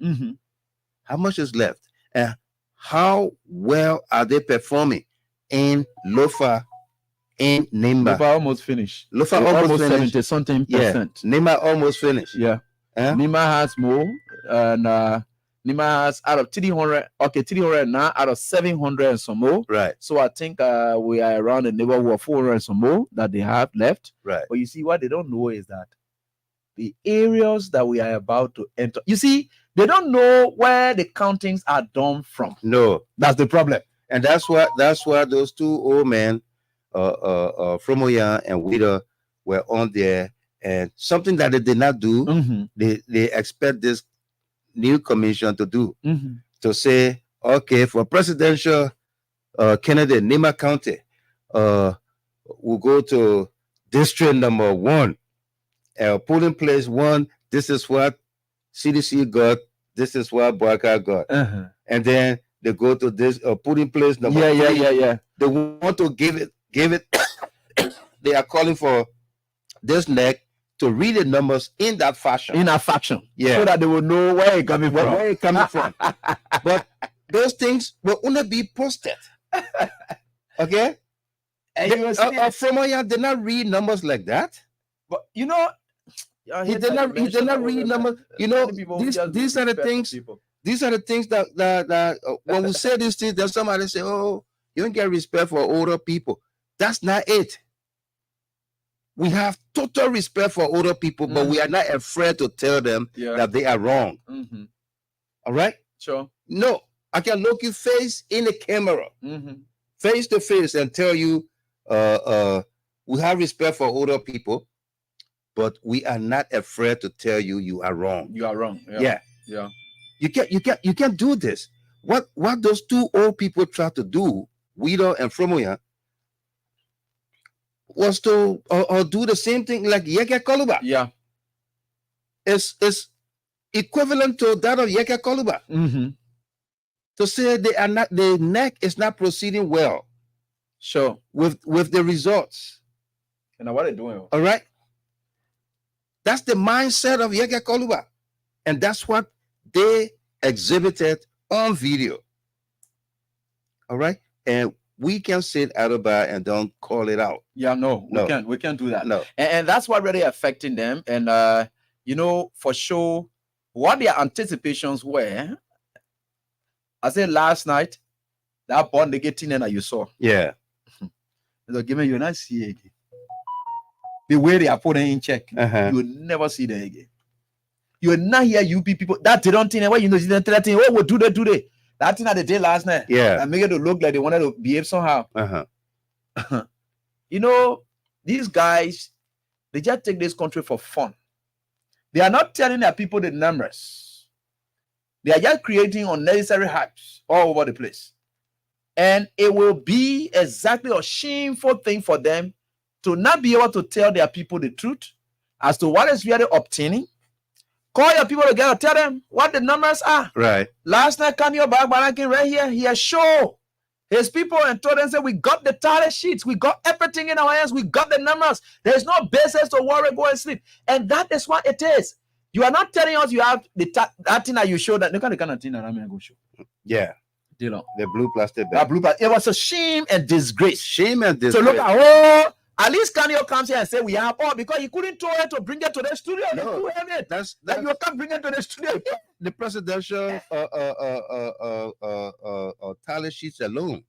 How much is left? And how well are they performing in Lofa and Nima? Lofa almost finished. Lofa almost finished. 70-something percent. Nima almost finished. Yeah. Nima has more. And Nima has out of 300. Okay, 300 now out of 700 and some more. Right. So I think we are around the neighborhood of 400 and some more that they have left. Right. But you see, what they don't know is that the areas that we are about to enter. You see, they don't know where the countings are done from. No, that's the problem, and that's why those two old men, Fromoya and Wida, were on there, and something that they did not do, they expect this new commission to do, to say, okay, for presidential candidate, Nima County, we'll go to district number 1, polling place 1. This is what CDC got. This is what Boyka got. And then they go to this polling place number 3. They want to give it. They are calling for this NEC to read the numbers in that fashion. So that they will know where it's coming from. But those things will only be posted. Okay? Fromoya did not read numbers like that. But he did not read numbers. These are the things. These are the things that when we say these things, then somebody say, "Oh, you don't get respect for older people." That's not it. We have total respect for older people, but we are not afraid to tell them that they are wrong. All right? Sure. No, I can look you face in the camera, face to face, and tell you, we have respect for older people, but we are not afraid to tell you you are wrong. You are wrong. Yeah. Yeah. You can't do this. What those two old people tried to do, Guido and Fromoya, was to or do the same thing like Yeke Koluba. Yeah. It's equivalent to that of Yeke Koluba. Mm-hmm. To say the neck is not proceeding well. Sure. With the results. And what are they doing? All right. That's the mindset of Yeke Koluba. And that's what they exhibited on video. All right. And we can sit out about and don't call it out. Yeah, no. We can't do that. No. And that's what really affecting them. And for sure, what their anticipations were, I said last night, that bond they getting in that you saw. Yeah. So give me you not see it again. The way they are putting in check, Uh-huh. you will never see them again. You will not hear UP people that they don't think why you know that thing. Oh, we'll do that today. That thing that they did last night. Yeah. And make it to look like they wanted to behave somehow. Uh-huh. These guys, they just take this country for fun. They are not telling their people the numbers. They are just creating unnecessary hypes all over the place. And it will be exactly a shameful thing for them to not be able to tell their people the truth as to what is really obtaining. Call your people together, tell them what the numbers are. Right. Last night, Kanyo Barakin right here, he has shown his people and told them, say, we got the tally sheets, we got everything in our hands, we got the numbers. There's no basis to worry, go and sleep. And that is what it is. You are not telling us you have that thing that you showed that. Look at the kind of thing that I'm going to show. Yeah. You know, The blue plastic that bag. blue plastic. It was a shame and disgrace. Shame and disgrace. So look at at least Kanyo comes here and say we have all because he couldn't tow it to bring it to the studio. No, They threw it. that's That you can't bring it to the studio. the presidential tally sheets alone.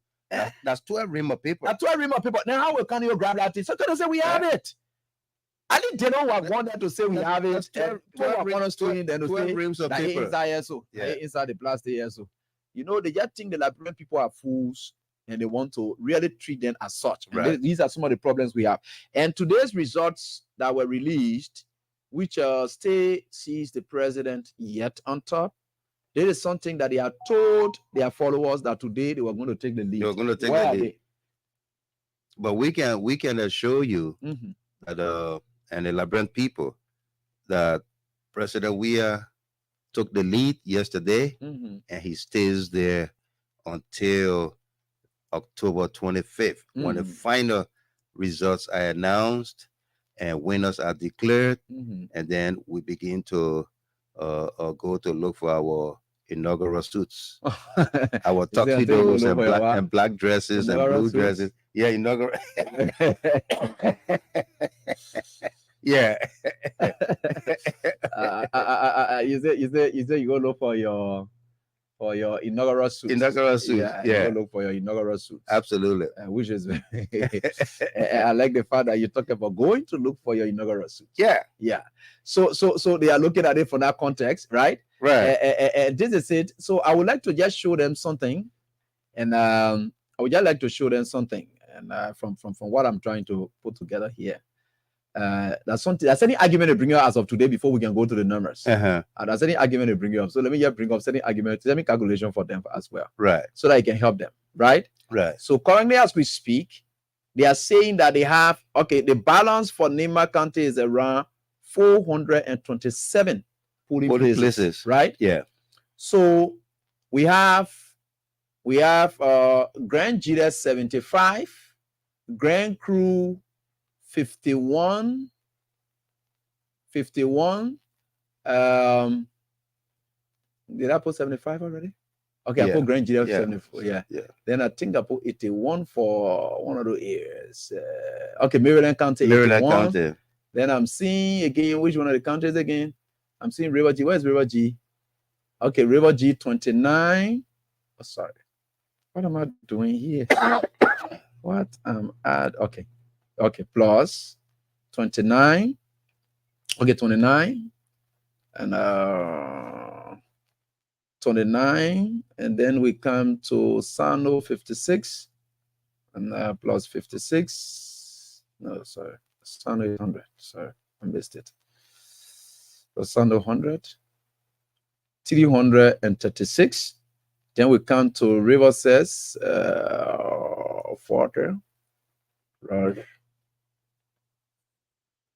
That's 12 ream of paper. That's why I remember people. Now how will Kanyo grab that thing? So can I say we have it? I think they don't want them to say we have it. That's 12 reams of paper. Inside so inside the plastic here. So they just think the Liberian people are fools and they want to really treat them as such. Right. These are some of the problems we have. And today's results that were released, which still sees the president yet on top, there is something that they have told their followers that today they were going to take the lead. They were going to take Where the are lead. they? But we can assure you Mhm. that and the Liberian people that President Weah took the lead yesterday, Mhm. and he stays there until October 25th, when the Mhm. final results are announced and winners are declared, Mhm. and then we begin to go to look for our inaugural suits, our tuxedos and black dresses and Inaugural blue suits? dresses. Yeah, inaugural. Yeah. You say you go look for your inaugural suit. Inaugural suits. You Yeah, go look for your inaugural suit. absolutely. Which is I like the fact that you talk about going to look for your inaugural suit. Yeah, Yeah. So they are looking at it from that context, right? right. And this is it. So I would like to just show them something, and I would just like to show them something, and from what I'm trying to put together here. That's any argument to bring up as of today before we can go to the numbers. Uh-huh. That's any argument to bring up. So let me just bring up any argument, any calculation for them as well, Right, so that it can help them, right? right. So currently, as we speak, they are saying that they have the balance for Nema County is around 427 polling places, right? Yeah. So we have Grand Gita 75, Grand Crew 51. Did I put 75 already? Okay, Yeah. I put Grand Gita Yeah. 74. Yeah. Yeah. Then I think I put 81 for one of the years. Okay, Maryland County. Maryland 81. County. Then I'm seeing again which one of the counties again. I'm seeing River G. Where's River G? Okay, River G 29. Oh, sorry. What am I doing here? What add? Okay, plus 29. Okay, 29 and 29, and then we come to Sano 56 and plus 56. No, sorry, Sano 100. Sorry, I missed it. So Sano 100. 336. Then we come to Riverside, 40,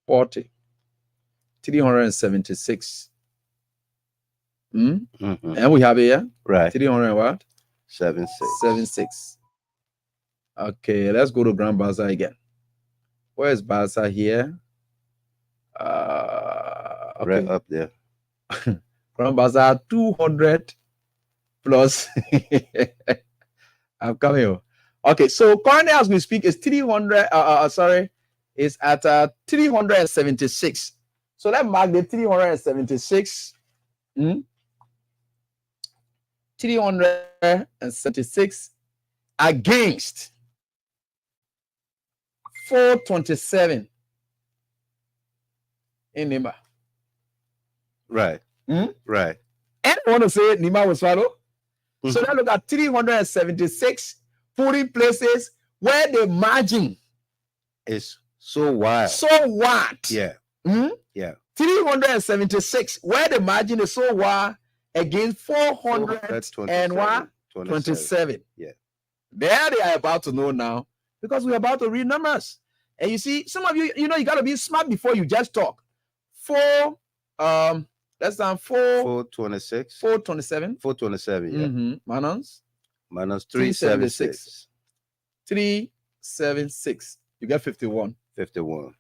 40, 376. Mhm. And we have here Right. 300 what? 76. 76. Okay, let's go to Grand Bazaar again. Where is Bazaar here? Right Okay. up there. Grand Bazaar 200 plus. I'm coming. Okay, so currently as we speak is 300. Is at 376. So let's mark the 376. 376 against 427 in Nima. Right. Right. And I want to say Nima will swallow. So Mhm. let's look at 376 polling places where the margin It's so wild. so what? Yeah. Hmm? Yeah. 376 where the margin is so wide against 427. Yeah. There they are about to know now because we're about to read numbers. And you see, some of you, you got to be smart before you just talk. Less than 426. 427. 427. Yeah. Minus Minus 376. 376. You get 51. 51.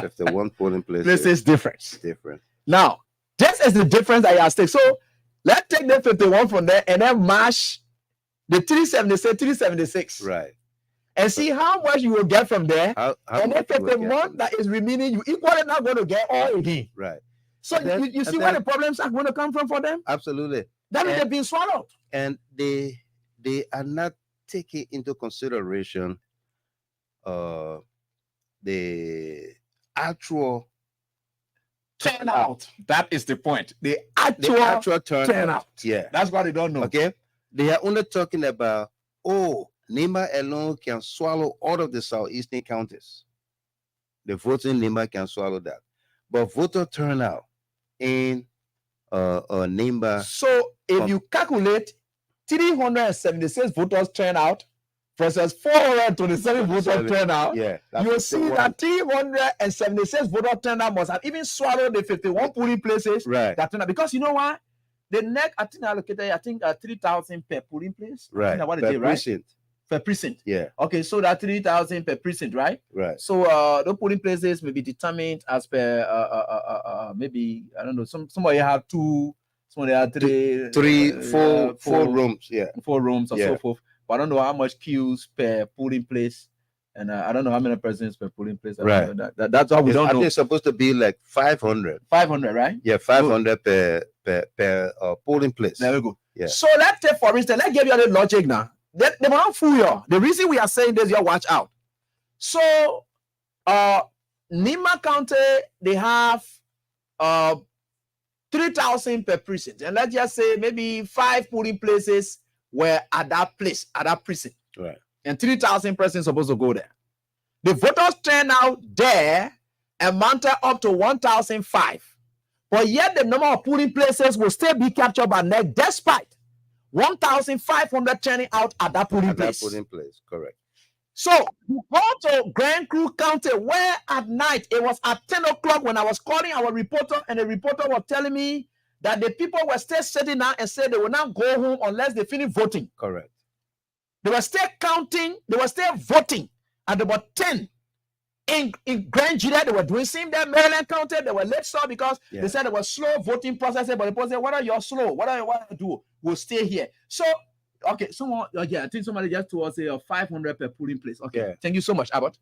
51 polling places. Places difference. Different. Now, this is the difference that you have to take. So let's take the 51 from there and then mash the 376. Right. And see how much you will get from there. How And then much you will get 51 from that is remaining, you equally not going to get all again. Right. So And then- you see and where then- the problems are going to come from for them? Absolutely. That means And- they've been swallowed. And they are not taking into consideration the actual Turnout. That is the point. The the actual actual turnout. Yeah. That's what they don't know. Okay. They are only talking about, Nima alone can swallow all of the southeastern counties. The voting Nima can swallow that. But voter turnout in Nima, So if you calculate 376 voters turnout versus 427 voters turnout, yeah, you'll see that 376 voter turnout must have even swallowed the 51 polling places right, that turn out. Because you know what? The NEC, I think, allocated, 3,000 per polling place. I think right, that's what they per did, right? precinct. Per precinct. Yeah, Okay, so that 3,000 per precinct, right? right, So the polling places may be determined as per maybe, I don't know, somebody have two, somebody have four rooms. Yeah, 4 rooms or Yeah. so forth. But I don't know how much queues per polling place, and I don't know how many presidents per polling place. I don't Right. know that's what we It's don't know. actually supposed to be like 500. 500, right? Yeah, 500 per polling place. There we go. Yeah. So let's take, for instance, let's give you a little logic now. They will not fool you. The reason we are saying this, you watch out. So, Nima County, they have 3,000 per precinct, and let's just say maybe 5 polling places were at that place, at that precinct, Right. and 3,000 persons supposed to go there. The voters turnout there amounted up to 1,005, but yet the number of polling places will still be captured by NEC despite 1,500 turning out at that polling At that place. polling place, correct. So you go to Grand Crew County, where at night it was at 10 o'clock when I was calling our reporter, and the reporter was telling me that the people were still sitting down and said they will not go home unless they finish voting. Correct. They were still counting, they were still voting at about 10. In Grand Julia, they were doing same there. Maryland County, they were late start because they said there was slow voting process. But the person said, "What are you slow? What are you do? We'll stay here." So, okay, someone, I think somebody just told us 500 per polling place. Okay, Yeah. Thank you so much, Abbott.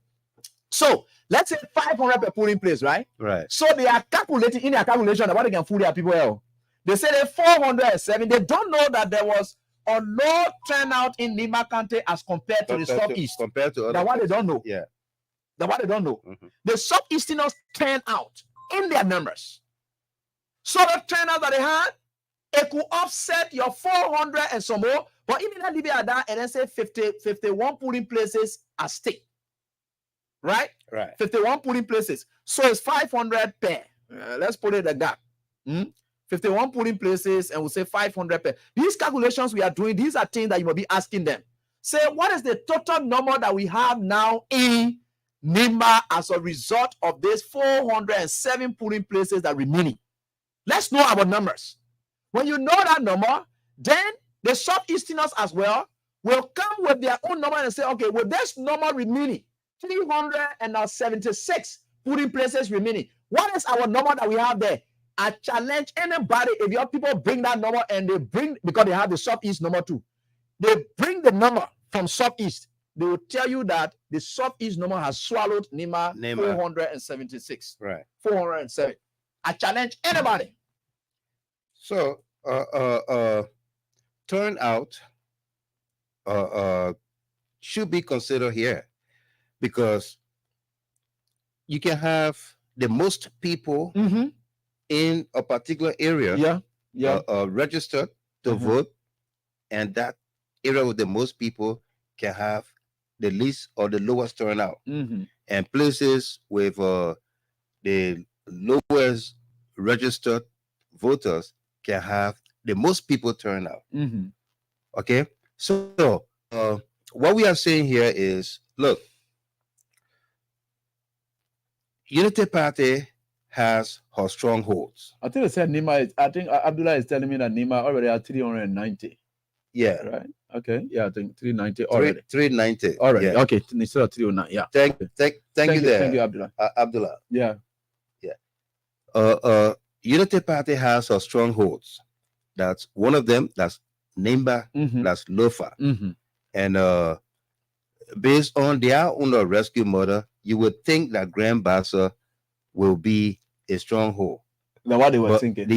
So let's say 500 per polling place, right? Right. So they are calculating in their calculation about they can fool their people out. They say they 407. They don't know that there was a low turnout in Nima County as compared to the Southeast. Compared to other. That's what they don't know. Yeah. That's what they don't know. Mhm. The Southeasterners turn out in their numbers. So the turnout that they had, it could offset your 400 and some more. But even that leave it at that and then say 51 polling places at stake. Right? Right. 51 polling places. So it's 500 per. Let's put it like that. 51 polling places, and we'll say 500. These calculations we are doing, these are things that you will be asking them. Say, what is the total number that we have now in Nimba as a result of these 407 polling places that remaining? Let's know our numbers. When you know that number, then the Southeasterners as well will come with their own number and say, okay, with this number remaining, 376 polling places remaining, what is our number that we have there? I challenge anybody, if your people bring that number and they bring, because they have the Southeast number too, they bring the number from Southeast, they will tell you that the Southeast number has swallowed Nimba 476. Right. 407. I challenge anybody. So, turnout should be considered here, because you can have the most people in a particular area registered to vote, and that area with the most people can have the least or the lowest turnout, and places with the lowest registered voters can have the most people turn out. Okay, so what we are saying here is, look, Unity Party has her strongholds. I think they said Nimba is, I think Abdullah is telling me that Nimba already at 390. Yeah. Right. Okay. Yeah, I think 390 already. 390 already. Yeah. Okay. Instead of 309. Yeah. Thank you there. Thank you, Abdullah. Abdullah. Yeah. Unity Party has her strongholds. That's one of them. That's Nimba. That's Lofa. And based on their own rescue mother, you would think that Grand Bassa will be a stronghold. Now what they were thinking.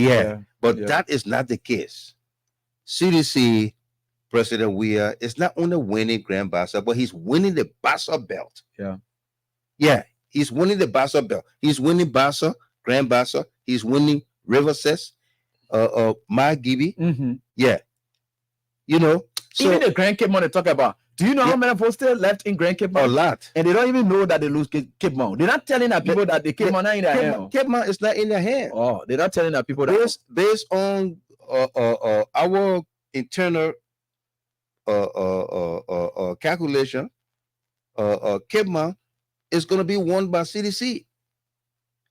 But that is not the case. CDC President Weah is not only winning Grand Bassa, but he's winning the Bassa belt. Yeah, he's winning the Bassa belt. He's winning Bassa, Grand Bassa. He's winning Riverses, Margibi. Yeah, you know. So, even the Grand Cape Mount they talk about. Do you know how many votes still left in Grand Cape Mount? A lot. And they don't even know that they lose Cape Mount. They're not telling the people that the Cape Mount not in their hand. Cape Mount is not in their hand. Oh, they're not telling the people that. Based on our internal calculation, Cape Mount is going to be won by CDC.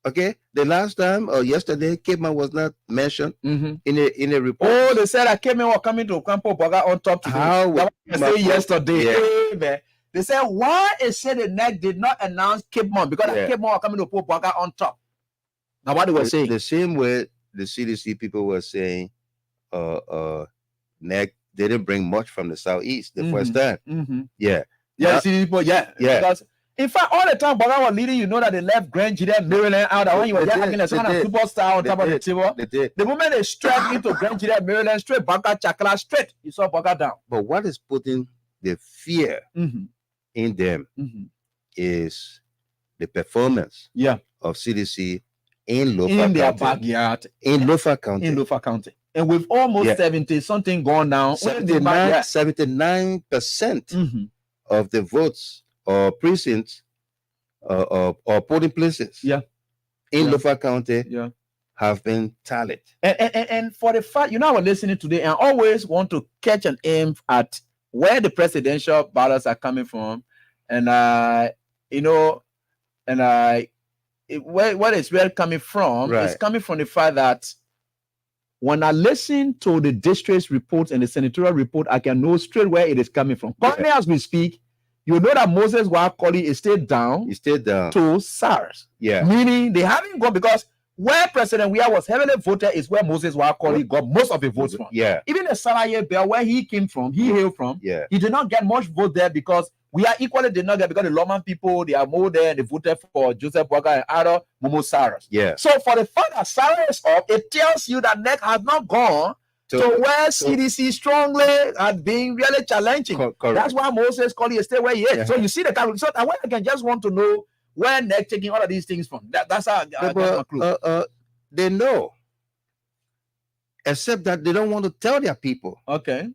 Okay, the last time yesterday, Cape Mount was not mentioned in a report. Oh, they said that Cape Mount was coming to Campo Boga on top today. How that was say yesterday. Yeah. Hey, they said why it said the NEC did not announce Cape Mount because Cape Mount was coming to put Boga on top. Now what they were saying, the same way the CDC people were saying, NEC didn't bring much from the southeast the first time. Yeah, CDC people, because. In fact, all the time Boga was leading, you know that they left Grand Juliet, Maryland out. When you were having a kind of superstar on top of the table. The moment they straight into Grand Juliet, Maryland, straight Boga Chakla, straight, you saw Boga down. But what is putting the fear in them is the performance of CDC in Lofa County. In their backyard. In Lofa County. In Lofa County. And with almost 70 something gone down. 79% of the votes or precincts or polling places in Lofa County have been tallied. And for the fact, you know, I was listening today and I always want to catch an aim at where the presidential ballots are coming from. And, where it's really coming from is coming from the fact that when I listen to the district's reports and the senatorial report, I can know straight where it is coming from. Currently, as we speak, you know that Moses Wakoli is still down. He's still down to SARS. Meaning they haven't gone, because where President Weah was heavily voted is where Moses Wakoli got most of the votes from. Even the Salaye Bell, where he came from, he hailed from, he did not get much vote there because we are equally did not get, because the Loman people, they are more there and they voted for Joseph Boga and other Momo Saras. So for the fact that Sarah is up, it tells you that NEC has not gone to where CDC strongly has been really challenging. That's why Moses Colley is still where he is. So you see the calculation. So I can just want to know where NEC taking all of these things from. That's how my clue. They know, except that they don't want to tell their people. Okay.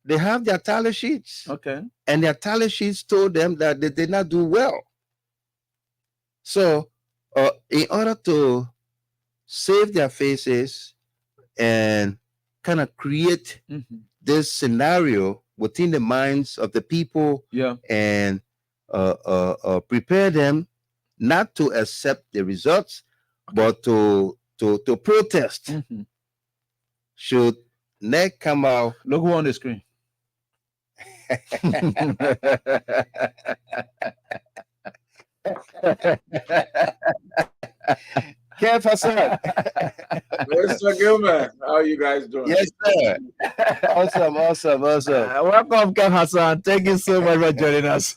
They have their tally sheets. Okay. And their tally sheets told them that they did not do well. So in order to save their faces, and kind of create this scenario within the minds of the people, and prepare them not to accept the results, but to protest. Should NEC come out? Look who on the screen. Kev Hassan. Mr. Gilman, how are you guys doing? Yes, sir. Awesome. Welcome, Kev Hassan. Thank you so much for joining us.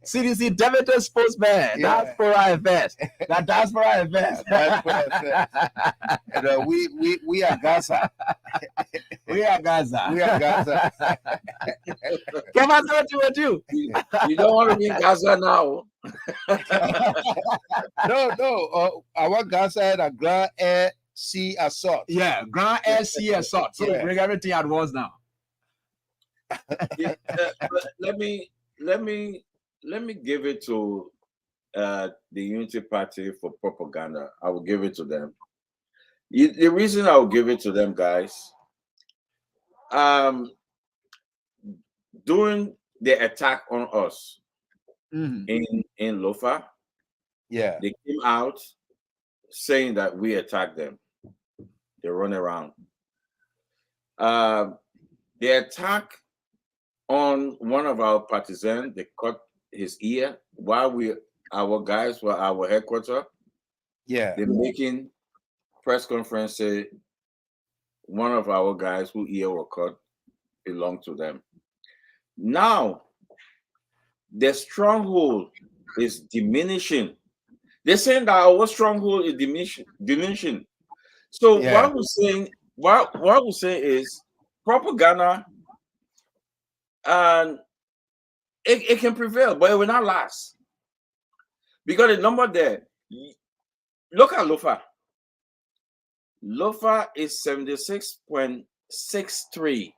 CDC Demeter spokesman. Yeah. Diaspora Affairs. That Diaspora Affairs. And, we are Gaza. We are Gaza. We are Gaza. Kev Hassan, what you want to do? You don't want to be in Gaza now. No. Our Gaza had a grand air sea assault. Yeah, Grand Air Sea Assault. So Yeah. bring everything at once now. Yeah, but let me give it to the Unity Party for propaganda. I will give it to them. The reason I will give it to them, guys, during the attack on us in Lofa, Yeah. they came out saying that we attacked them. They run around. The attack on one of our partisans, they cut his ear while our guys were our headquarters. Yeah. They're making press conference say one of our guys whose ear were cut belonged to them. Now, the stronghold is diminishing. They're saying that our stronghold is diminishing. So Yeah. what we're saying is propaganda, and it can prevail, but it will not last. Because the number there, look at Lofa. Lofa is 76.63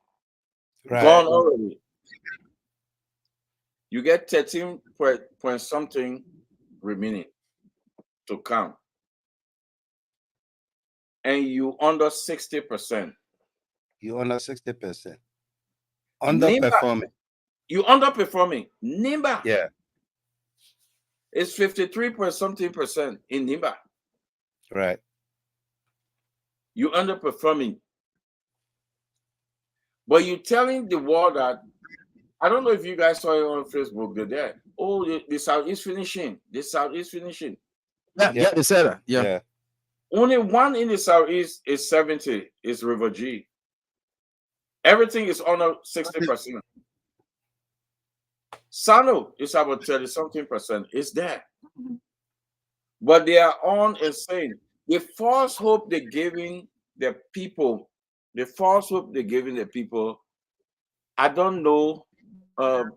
Right. gone already. You get 13 point something remaining to come. And you under 60%. You under 60%. Underperforming. You underperforming. Nimba Yeah. is 53 point something percent in Nimba. Right. You underperforming. But you're telling the world that, I don't know if you guys saw it on Facebook today. Oh, the South is finishing. The South is finishing. Yeah, they said that. Yeah. Only one in the Southeast is 70, is River G. Everything is under 60%. Sano is about 30-something percent. It's there. But they are on and saying the false hope they're giving the people, I don't know.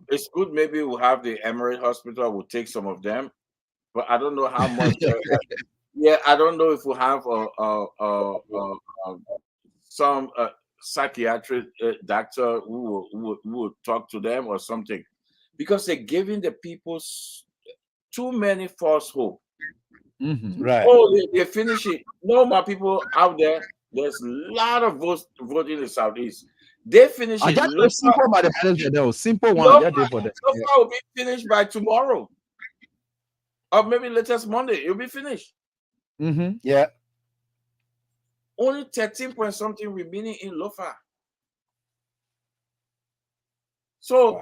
It's good. Maybe we'll have the Emirate Hospital. We'll take some of them, but I don't know how much. Yeah, I don't know if we'll have some psychiatric doctor who will talk to them or something, because they're giving the people too many false hope. Right. Oh, they're finishing. No, my people out there, there's a lot of votes voting in the Southeast. They finish I it. just a simple by the manager though. Simple one. Lofa Just did for them. will be finished by tomorrow, or maybe latest Monday. It'll be finished. Yeah. Only 13 point something remaining in Lofa. So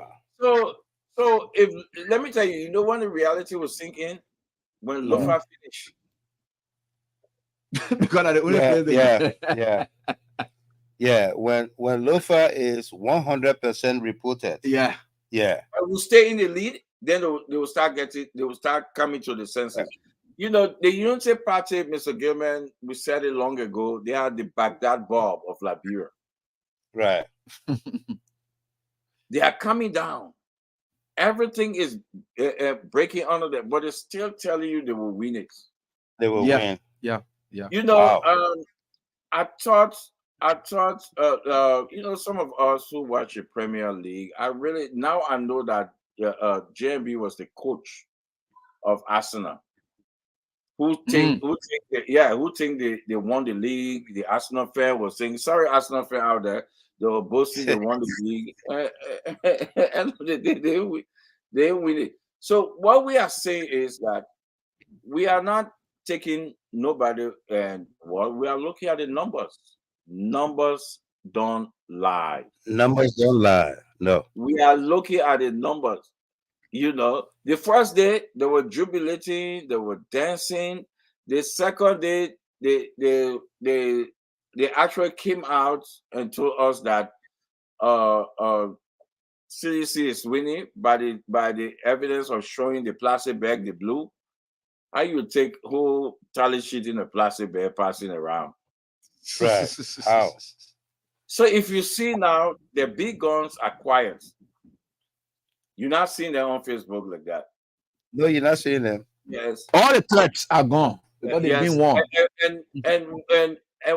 if, let me tell you, you know when the reality will sink in? When Lofa finished. Because of the only place they Yeah. When Lofa is 100% reported. Yeah. I will stay in the lead, then they will start coming to the senses. You know, the Unity Party, Mr. Gilman, we said it long ago, they are the Baghdad Bob of Liberia. Right. They are coming down. Everything is breaking under them, but it's still telling you they will win it. They will win. Yeah. You know, I thought, you know, some of us who watch the Premier League, now I know that JMB was the coach of Arsenal. who think they won the league. The Arsenal fan was saying, sorry, Arsenal fan out there, they were boasting they won the league. And they win it. So what we are saying is that we are not taking nobody, and what we are looking at the numbers. Numbers don't lie. Numbers don't lie. No. We are looking at the numbers. The first day they were jubilating, they were dancing. The second day, they actually came out and told us that CDC is winning by the evidence of showing the plastic bag, the blue. How you take whole tally sheet in a plastic bag passing around? Right. How? So if you see now, the big guns are quiet. You're not seeing them on Facebook like that. No, you're not seeing them. Yes. All the threats are gone because they've been warned. And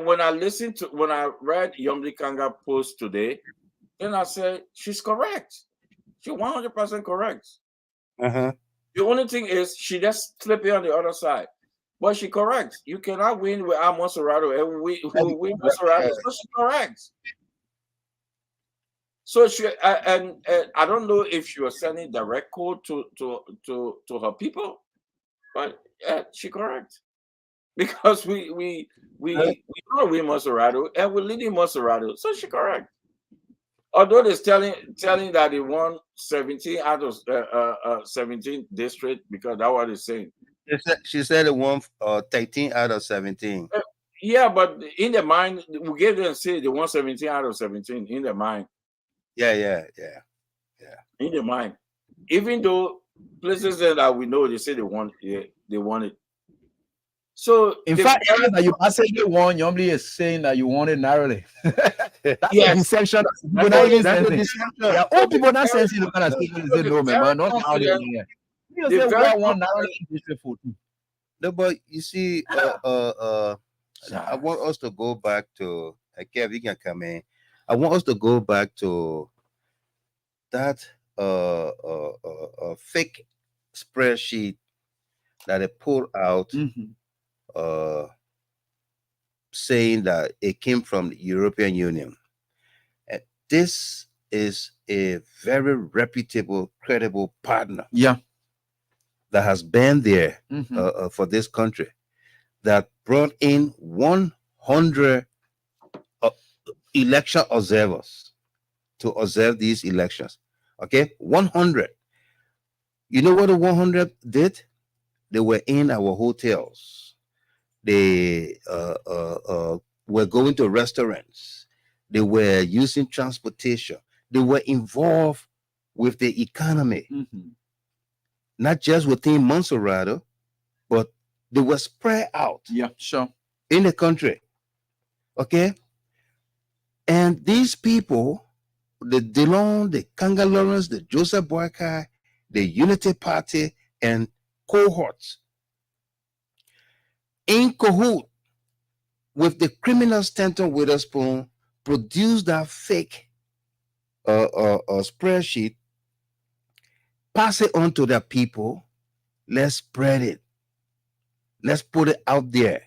when I read Yomdi Kanga post today, then I said she's correct. She's 100% correct. Uh-huh. The only thing is she just slipping on the other side. But she correct. You cannot win with Amos Serrato and we win Serrato. So she's correct. So she and I don't know if she was sending direct code to her people, but she correct. Because we don't win Maserati and we're leading Maserati, so she correct. Although they're telling that they won 17 out of 17 district, because that's what they're saying. She said it won 13 out of 17. Yeah, but in their mind, we gave them say they won 17 out of 17 in their mind. Yeah. In their mind. Even though places that we know they say they won it. So in fact, that you passively won, Yomli is saying that you won it narrowly. That's a deception. That's a deception. Yeah, all people not saying you kind of say no, man, not how they win. You say we won narrowly in district 14. No, but you see, I want us to go back to Kev, you can come in. I want us to go back to that fake spreadsheet that they pulled out, saying that it came from the European Union. And this is a very reputable, credible partner. Yeah. That has been there for this country, that brought in 100 election observers to observe these elections. Okay, 100. You know what the 100 did? They were in our hotels. They were going to restaurants. They were using transportation. They were involved with the economy, not just within Monserrato, but they were spread out. Yeah, sure. In the country. Okay? And these people, the Dillon, the Kanga Lawrence, the Joseph Boakai, the Unity Party, and cohorts, in cahoot with the criminal Stanton Witherspoon, produced that fake spreadsheet, pass it on to the people. Let's spread it. Let's put it out there.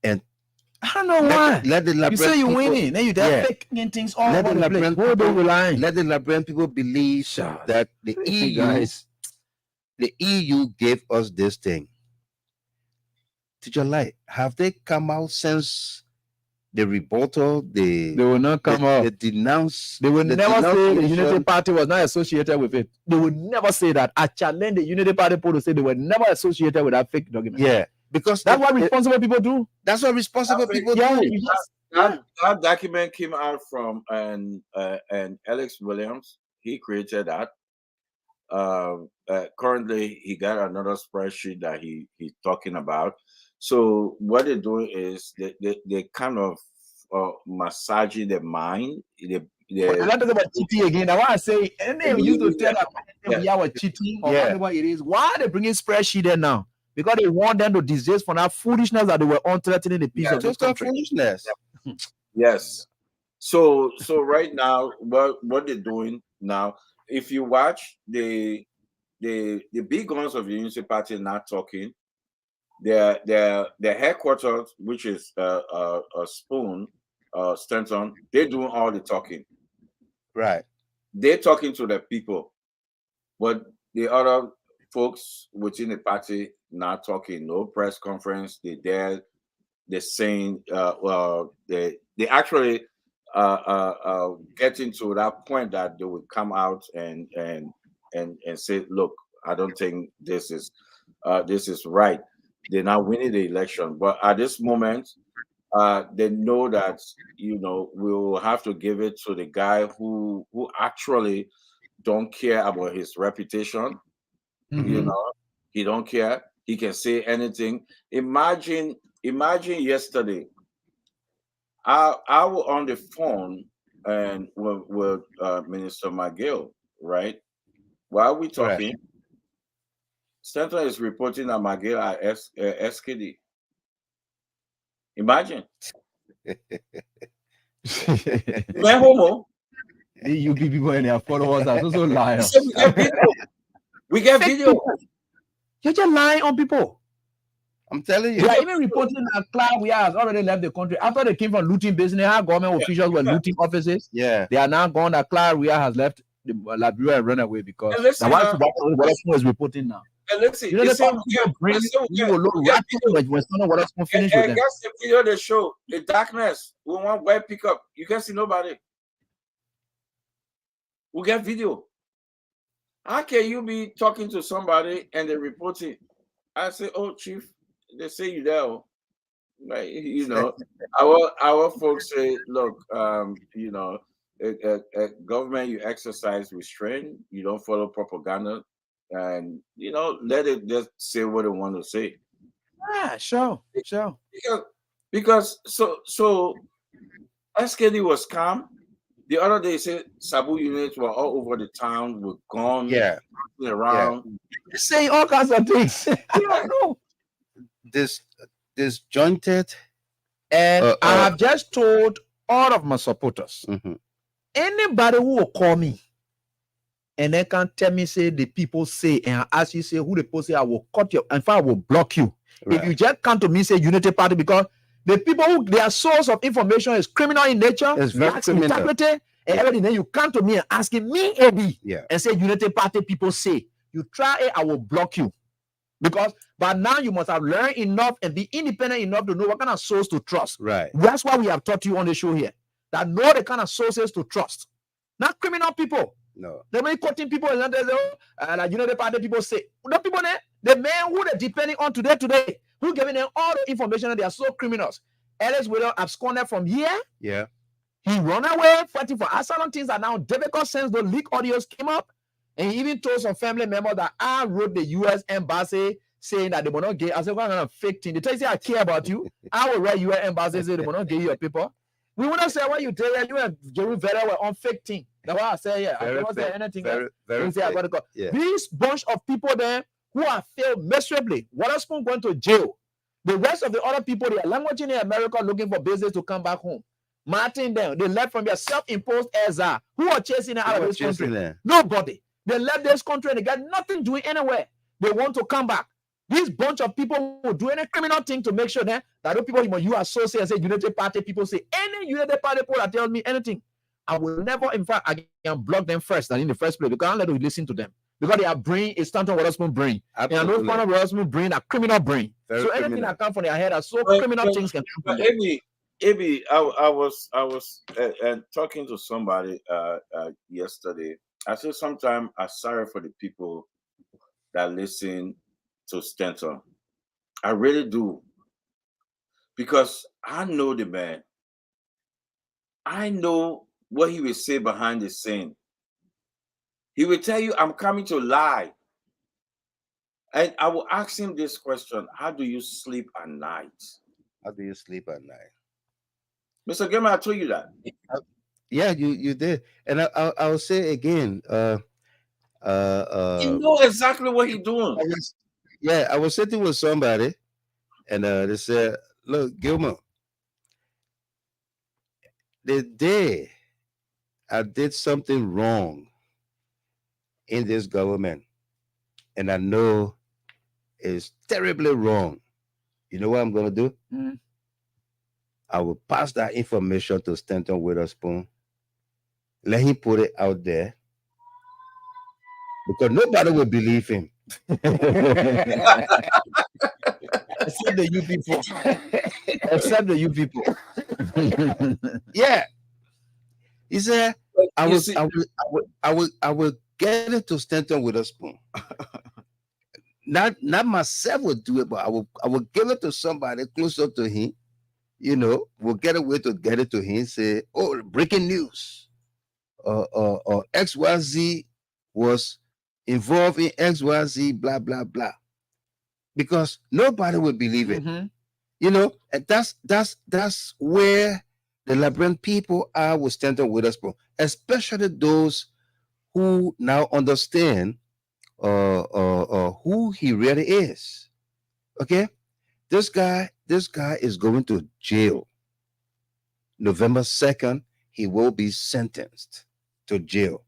And I don't know why. Let the you say you're winning, then you fake things all over the place. Who don't rely? Let the Liberian people believe that the EU, the EU gave us this thing. Teacher Light, have they come out since the rebuttal? They will not come out. They denounce. They will never say the Unity Party was not associated with it. They will never say that. I challenge the Unity Party people to say they were never associated with that fake document. Yeah, because that's what responsible people do. That's what responsible people do. That document came out from and Alex Williams. He created that. Currently, he got another spreadsheet that he's talking about. So what they're doing is they kind of massaging the mind. I'm not talking about cheating again. I want to say, and they used to tell them we are cheating or whatever it is. Why are they bringing spreadsheet there now? Because they want them to disgrace for that foolishness that they were on threatening the peace of this country. Foolishness. Yes. So right now, what they're doing now, if you watch the big guns of the Unity Party not talking, their headquarters, which is Spoon, Stanton, they're doing all the talking. Right. They're talking to the people, but the other folks within the party not talking. No press conference. They're saying they actually getting to that point that they would come out and say, look, I don't think this is right. They're not winning the election, but at this moment, they know that we will have to give it to the guy who actually don't care about his reputation. Mhm. He don't care. He can say anything. Imagine yesterday, I was on the phone and with Minister McGill, right? While we talking, Stanton is reporting that McGill are SKD. Imagine. Man, homo. The UP people and their followers are also He liars. said, we get video. We get Fake video. people. You're just lying on people. I'm telling They you. are even reporting that Clark we has already left the country after they came from looting business. How government officials were looting offices. Yeah. They are now gone. That Clark we has left the Liberia and run away because And listen, what is reporting now. And listen, You know, they the say fact we people get, bring they say we you get, a look we get video. when someone what else going finish with them. Guess the video they show the darkness. We want white pickup. You can see nobody. We get video. How can you be talking to somebody and they reporting? I say, oh, chief, they say you there. Like, our folks say, look, government, you exercise restraint, you don't follow propaganda, and let it just say what they want to say. Ah, sure. Because so SKD was calm. The other day, said Sabu units were all over the town, were gone, around. They're saying all kinds of things. I don't know. Disjointed. And I have just told all of my supporters, Mm-hmm. anybody who will call me and they can tell me, say the people say, and I ask you, say who the people say, I will cut you. In fact, I will block you. Right. If you just come to me, say Unity Party, because the people who their source of information is criminal in nature, It's very lacks criminal. integrity, and everything, then you come to me and asking me, AB, and say Unity Party people say, you try it, I will block you. Because by now you must have learned enough and be independent enough to know what kind of source to trust. Right. That's why we have taught you on the show here. That know the kind of sources to trust. Not criminal people. No. They may quoting people and the party people say. The people there, the men who they're depending on today, who giving them all the information that they are so criminals. Ellis Widow absconded from here. Yeah. He run away, fighting for asylum. Things are now difficult since the leak audios came up. And he even told some family members that I wrote the U.S. embassy saying that they will not get. I said, what kind of fake thing? They tell you, say, I care about you. I will write U.S. embassy say they will not give you your paper. We will not say what you tell you. You and Jerome Vera were on fake thing. That's why I say, yeah. I don't say anything else. Very say, I got to go. Yeah. These bunch of people there who have failed miserably, Waterspoon going to jail. The rest of the other people, they are languaging in America looking for business to come back home. Martin them, they left from their self-imposed exile. Who are chasing them out of this country? Nobody. They left this country and they got nothing doing anywhere. They want to come back. This bunch of people will do any criminal thing to make sure that those people you associate and say United Party people say any United Party people that tell me anything, I will never, in fact, I can block them first and in the first place because I don't let you listen to them. Because their brain is Stanton Waterspoon brain. Absolutely. And those kind of Waterspoon brain are criminal brain. So anything that comes from their head are so criminal things can come from them. Maybe I was talking to somebody yesterday. I said sometimes I'm sorry for the people that listen to Stanton. I really do. Because I know the man. I know what he will say behind the scene. He will tell you, I'm coming to lie. And I will ask him this question: how do you sleep at night? How do you sleep at night? Mr. Gemma, I told you that. Yeah, you did. And I'll say again, you know exactly what he's doing. I was sitting with somebody and they said, look, Gilmer, the day I did something wrong in this government, and I know it's terribly wrong, You know what I'm gonna do? Mm. I will pass that information to Stanton Witherspoon. Let him put it out there because nobody will believe him. Except the you people. Except the you people. Yeah, he said, But I you will, see, I will get it to Stanton Witherspoon. Not myself will do it, but I will give it to somebody closer to him. You know, we'll get a way to get it to him. Say, oh, breaking news. XYZ was involved in XYZ, blah blah blah. Because nobody will believe it. Mhm. You know, and that's where the Liberian people are with Stanton Witherspoon, especially those who now understand who he really is. Okay, this guy is going to jail. November 2nd, he will be sentenced to jail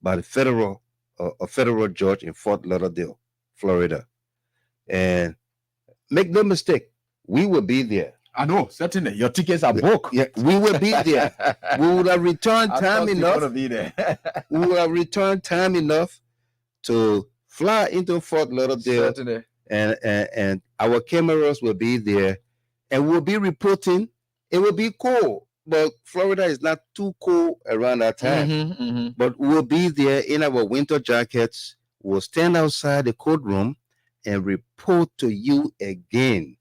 by the a federal judge in Fort Lauderdale, Florida. And make no mistake, we will be there. I know, certainly. Your tickets are booked. Yeah, we will be there. We would have returned I time trust you're enough. gonna be there. We will have returned time enough to fly into Fort Lauderdale, Certainly. and our cameras will be there, and we'll be reporting. It will be cold, but Florida is not too cold around that time. Mhm, mhm. But we'll be there in our winter jackets. We'll stand outside the courtroom and report to you again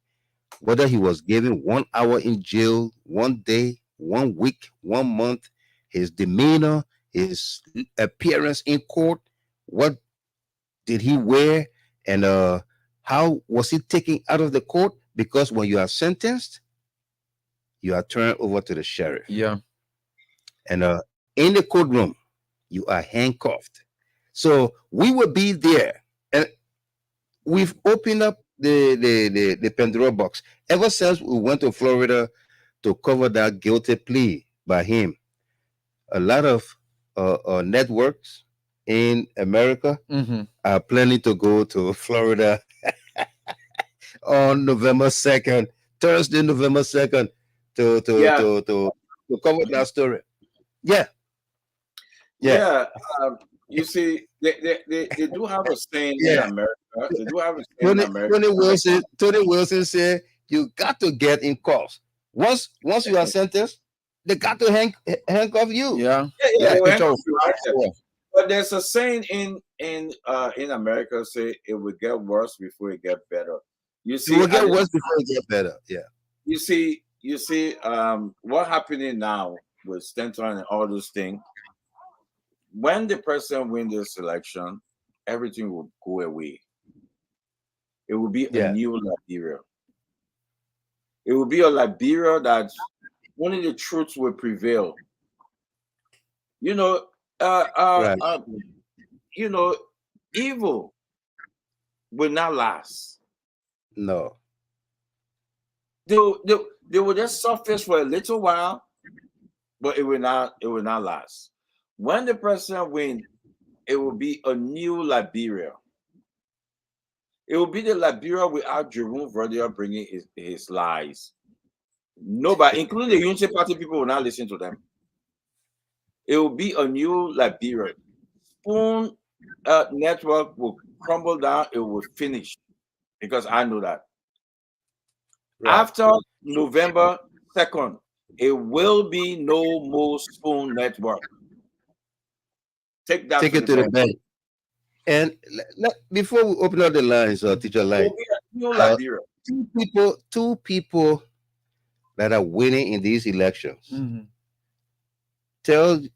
whether he was given 1 hour in jail, 1 day, 1 week, 1 month, his demeanor, his appearance in court, what did he wear, and how was he taken out of the court? Because when you are sentenced, you are turned over to the sheriff. Yeah. And in the courtroom, you are handcuffed. So we will be there. And we've opened up the Pandora box. Ever since we went to Florida to cover that guilty plea by him, a lot of networks in America Mhm. are planning to go to Florida on November 2nd, Thursday, November 2nd, yeah, to cover that story. Yeah. yeah. You see, they do have a saying in Yeah. America. They do have a saying in America. Tony Wilson said, you got to get in cuffs. Once you are sentenced, they got to handcuff you. Yeah. Yeah, they will picture handcuff of- you right there. But there's a saying in America say it will get worse before it get better. You It see, will get worse before it get better. Yeah. you see, what happening now with Stanton and all those things. When the person win this election, everything will go away. It will be a Yeah. new Liberia. It will be a Liberia that only the truth will prevail. You know, Right. you know, evil will not last. No. They will just surface for a little while, but it will not last. When the president win, it will be a new Liberia. It will be the Liberia without Jerome Verdier bringing his lies. Nobody, including the Unity Party people, will not listen to them. It will be a new Liberia. Spoon network will crumble down. It will finish because I know that. Right. After November 2nd, it will be no more Spoon network. Take that Take it to the bank. And before we open up the lines, teacher It line, will be a new Liberia. two people that are winning in these elections Mhm. tells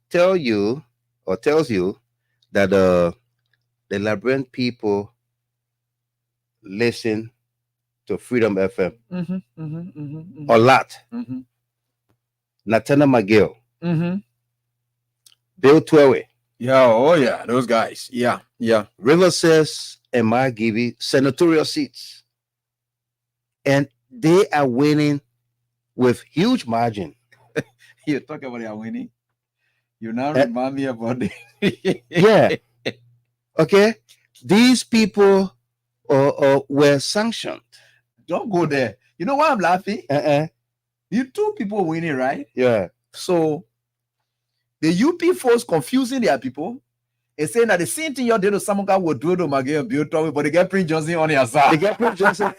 you that the Liberian people listen to Freedom FM Mhm, mhm, mhm, mhm, a lot. mhm, Natana McGill, mhm. Bill Twewe, Yeah, oh yeah, those guys. Yeah, yeah. River says, and my Gibby senatorial seats. And they are winning with huge margin. You talk about your winning. You now Eh. remind me about the Yeah. Okay. These people were sanctioned. don't go there. You know why I'm laughing? You two people winning, right? Yeah. So the UP folks confusing their people and saying that the same thing you're doing to someone will do to Maggie and Bill Tommy, but they get Prince Johnson on your side. They get Prince Johnson.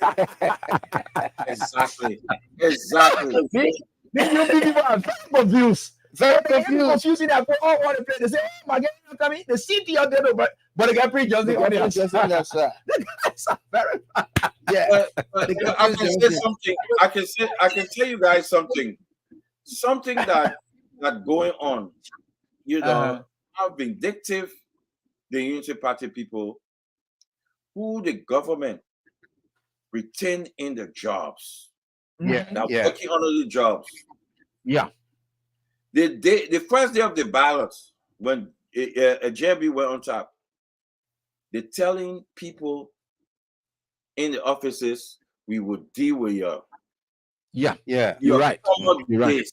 Exactly. Exactly. The UP people are very confused. Very They're confused. confusing their people all over the place. They say, oh, Maggie, you coming? The same thing you're doing, but they get Prince Johnson on your side. The guys are very Yeah. But I can say something. I can tell you guys something. Something that going on. You know, how vindictive the Unity Party people, who the government retain in their jobs. Yeah. That working on the jobs. Yeah. The first day of the ballot, when a JB went on top, they're telling people in the offices, we will deal with you. Yeah. Yeah. You're right. You're right.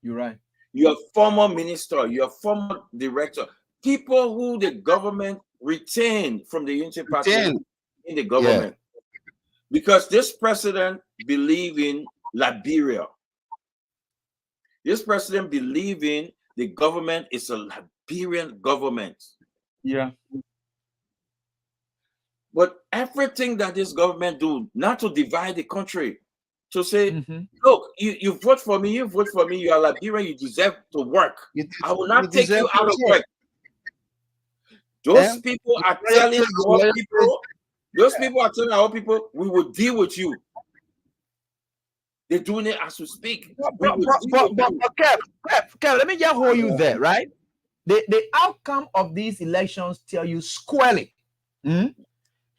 You're right. You're former minister, you're former director, people who the government retained from the Unity Party in the government. Yeah. Because this president believe in Liberia. This president believe in the government is a Liberian government. Yeah. But everything that this government do, not to divide the country, to say, look, you vote for me, you are Liberian, you deserve to work. I will not take you out of work. Those people are telling our people, we will deal with you. They're doing it as we speak. But Kev, let me just hold you there, right? The outcome of these elections tell you squarely.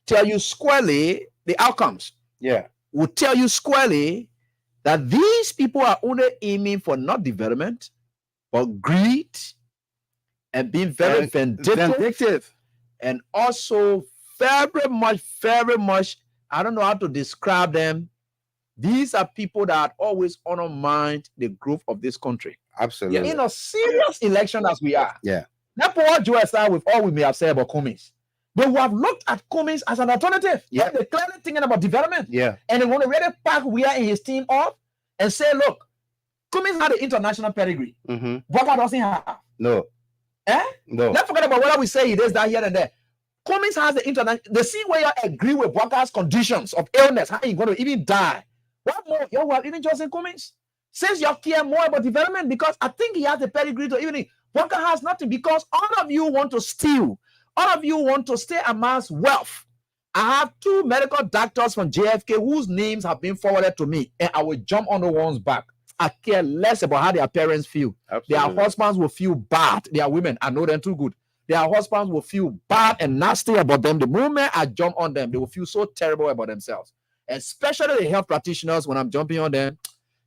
Tell you squarely the outcomes. Yeah. Will tell you squarely that these people are only aiming for not development, but greed and being very vindictive, and also very much, I don't know how to describe them. These are people that always undermine the growth of this country. Absolutely. In a serious election as we are. Yeah. Not what Joe started with all we may have said about Cummings. They will have looked at Cummings as an alternative. Yeah. They're clearly thinking about development. Yeah. And they want to really pack Weah and his team up and say, look, Cummings had an international pedigree. Walker doesn't have. No. No. Let's forget about whether we say it is that here and there. Cummings has the international. The scene where you agree with Walker's conditions of illness, how you're going to even die. What more? You have even Joseph Cummings. Since you care more about development, because I think he has the pedigree to even. Walker has nothing because all of you want to steal. All of you want to stay amass wealth. I have 2 medical doctors from JFK whose names have been forwarded to me, and I will jump on the one's back. I care less about how their parents feel. Absolutely. Their husbands will feel bad. They are women. I know them too good. Their husbands will feel bad and nasty about them. The moment I jump on them, they will feel so terrible about themselves. Especially the health practitioners, when I'm jumping on them,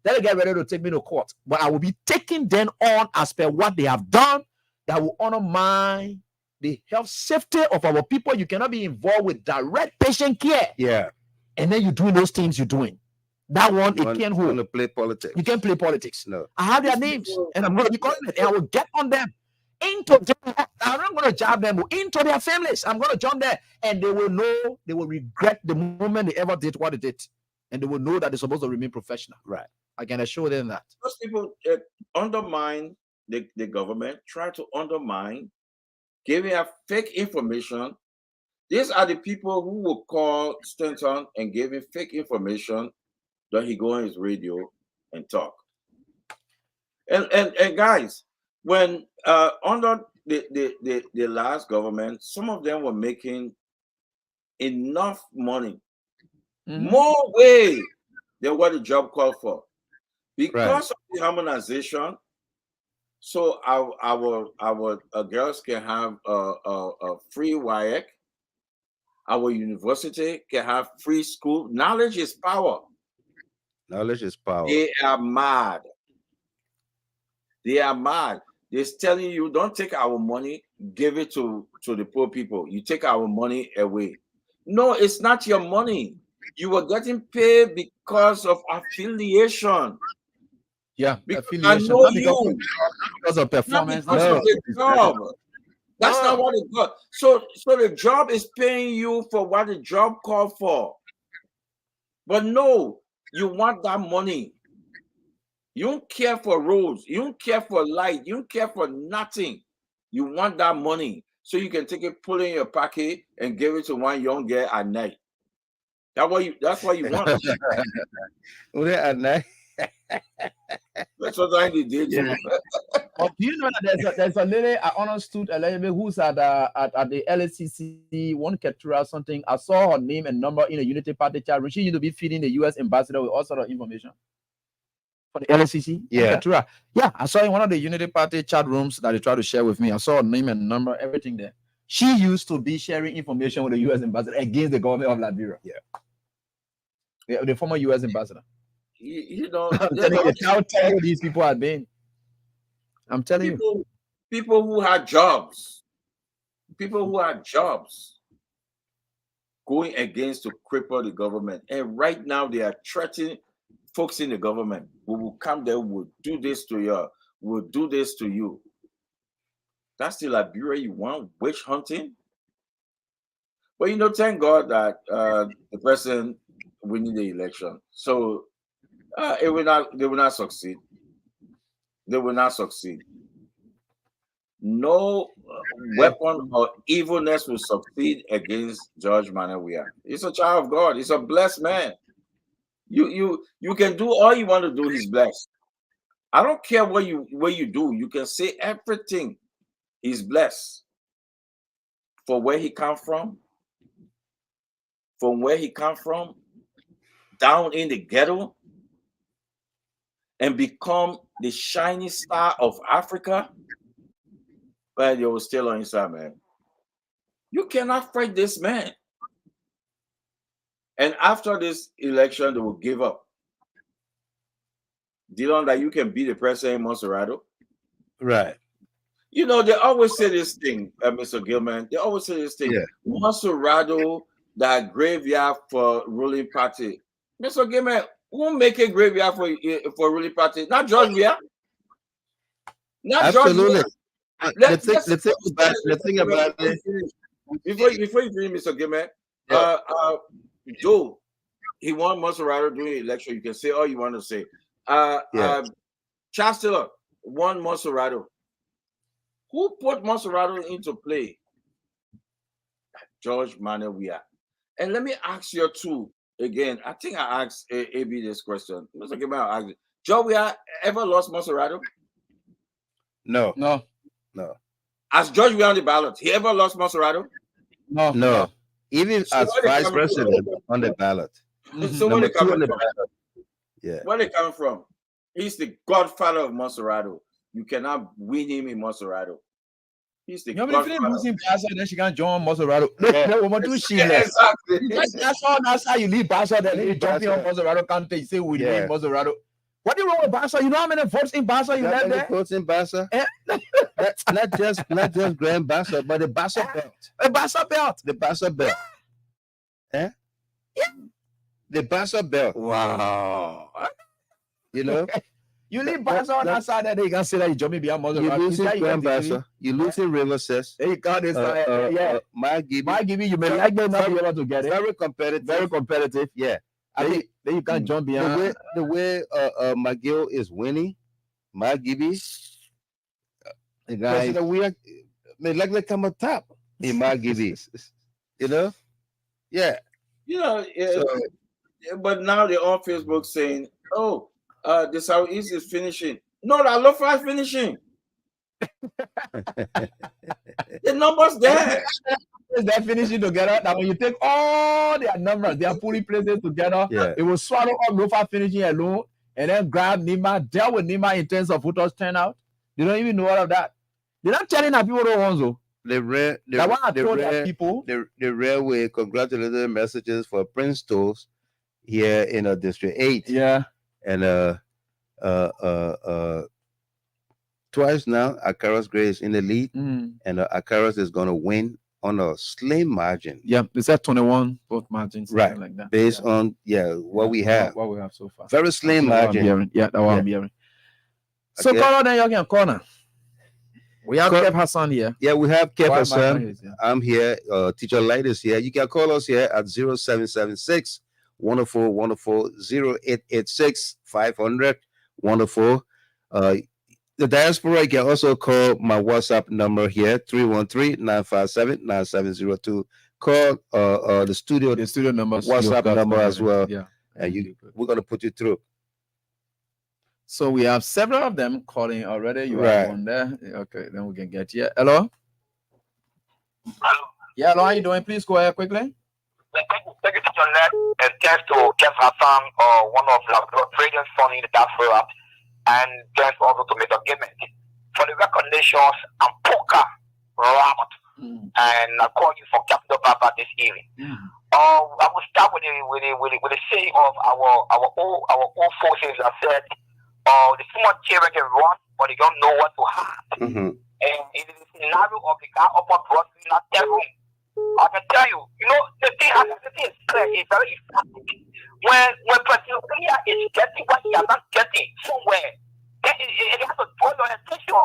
they'll get ready to take me to court. But I will be taking them on as per what they have done that will undermine the health safety of our people. You cannot be involved with direct patient care. Yeah. And then you're doing those things you're doing. That one, it can't hold. You play politics. You can't play politics. No. I have their names, and I'm going to be calling it, and I will get on them. Into them. I'm not going to jab them into their families. I'm going to jump there, and they will know, they will regret the moment they ever did what they did. And they will know that they're supposed to remain professional. Right. I can assure them that. Those people undermine the government, try to undermine, giving out fake information. These are the people who will call Stanton and give him fake information. Then he go on his radio and talk. And guys, when under the last government, some of them were making enough money, more way than what the job called for, because of the harmonization. So our girls can have a free WHEOC. Our university can have free school. Knowledge is power. Knowledge is power. They are mad. They are mad. They're telling you, don't take our money, give it to the poor people. You take our money away. No, it's not your money. You were getting paid because of affiliation. Yeah, because affiliation. I know you. Because of performance. Not because of the job. That's not what it got. So the job is paying you for what the job called for. But no, you want that money. You don't care for roads. You don't care for light. You don't care for nothing. You want that money so you can take it, pull it in your pocket, and give it to one young girl at night. That's what you want. At night. That's what I did. Yeah. But do you know that there's a lady I understood a lady who's at the LACC, one Keturah something. I saw her name and number in a Unity Party chat room. She used to be feeding the US ambassador with all sort of information for the LACC. Yeah. Keturah. Yeah, I saw in one of the Unity Party chat rooms that they tried to share with me. I saw her name and number, everything there. She used to be sharing information with the US ambassador against the government of Liberia. Yeah, the former US ambassador. You know, I'm telling you how terrible these people have been. I'm telling you. People who had jobs, going against to cripple the government. And right now they are threatening folks in the government. We will come there, we'll do this to you, we'll do this to you. That's the Liberia you want, witch hunting? But you know, thank God that the president winning the election. So they will not succeed. They will not succeed. No weapon or evilness will succeed against George Manawia. He's a child of God. He's a blessed man. You can do all you want to do. He's blessed. I don't care what you do. You can say everything. He's blessed. For where he come from, down in the ghetto, and become the shining star of Africa. But you're still on inside, man. You cannot fight this man. And after this election, they will give up. Do you know that you can be the president in Monserrato? Right. You know, they always say this thing, Mr. Gilman. They always say this thing. Yeah. Monserrato, that graveyard for ruling party. Mr. Gilman, who make a graveyard for ruling party? Not George Weah. Not Absolutely. George Weah. The thing about it. Before you finish, Mr. Gilman, Joe, he won Monserrato during the election. You can say all you want to say. Chancellor won Monserrato. Who put Monserrato into play? George Manawia. And let me ask you too, again, I think I asked AB this question. Mr. Gilman, I asked you. George Weah ever lost Monserrato? No. As George Weah on the ballot, he ever lost Monserrato? No. Even So as where they vice coming president on the ballot. So where Number they 2 coming on the from? ballot. Yeah. Where they come from? He's the godfather of Monserrato. You cannot win him in Monserrato. He's the You know, if godfather. you losing Barca, then she can join Monserrato. Yeah. No woman do shameless. Exactly. That's how you leave Barca. Then you jump on Monserrato campaign. You say we leave Monserrato. What do you wrong with Barca? You know how many votes in Barca you left there? Votes in Barca. not just Grand Barca, but the Barca belt. A Barca belt. The Barca belt. Yeah. The Barca belt. Wow. You know. You leave Barca on that side, then you can say that you jumping behind Monserrato. You lose in Grand Barca. You lose in River Cess. There you go. This My Gibby, you may like them not be able to get it. Very competitive. Very competitive. Yeah. I think then you can't jump behind. The way McGill is winning, my Gibby, the guy we are may likely come up top in my Gibby. You know? Yeah. You know, but now they're on Facebook saying, oh, the Southeast is finishing. No, the Alofa is finishing. The numbers there. They're finishing together. Now, when you take all their numbers, their polling places together, it will swallow up Lofa finishing alone and then grab Nima, deal with Nima in terms of voters turnout. They don't even know all of that. They're not telling that people don't want to. The railway congratulatory messages for Prince Tolls here in District 8. Yeah. And twice now, Akaras Gray is in the lead, and Akaras is going to win on a slim margin. Yeah, they said 21 vote margins, right? Like that. Based on what we have so far. Very slim margin. That's what I'm hearing. So, caller, then you can corner. We have Kev Hassan here. Yeah, we have Kev Hassan. I'm here. Teacher Light is here. You can call us here at 0776 wonderful, wonderful. 0886 500 wonderful. The diaspora, you can also call my WhatsApp number here, 313-957-9702. Call the studio number, WhatsApp number as well. Yeah. And we're going to put you through. So we have several of them calling already. You Right. have one there. Okay, then we can get here. Hello? Hello. Yeah, hello, how you doing? Please go ahead quickly. Thank you to your net, and thanks to Jeff Hassan, one of the traders funding the diaspora, and thanks also to Mr. Gimmick for the recognitions and poker round. And I call you for Capital Papa this evening. I will start with the saying of our old forces that said, the small children can run, but they don't know what to hide. And in the scenario of the guy upper brought in that room, I can tell you, the thing is clear, it's very emphatic. When President Korea is getting what he is not getting somewhere, then it has to draw your attention.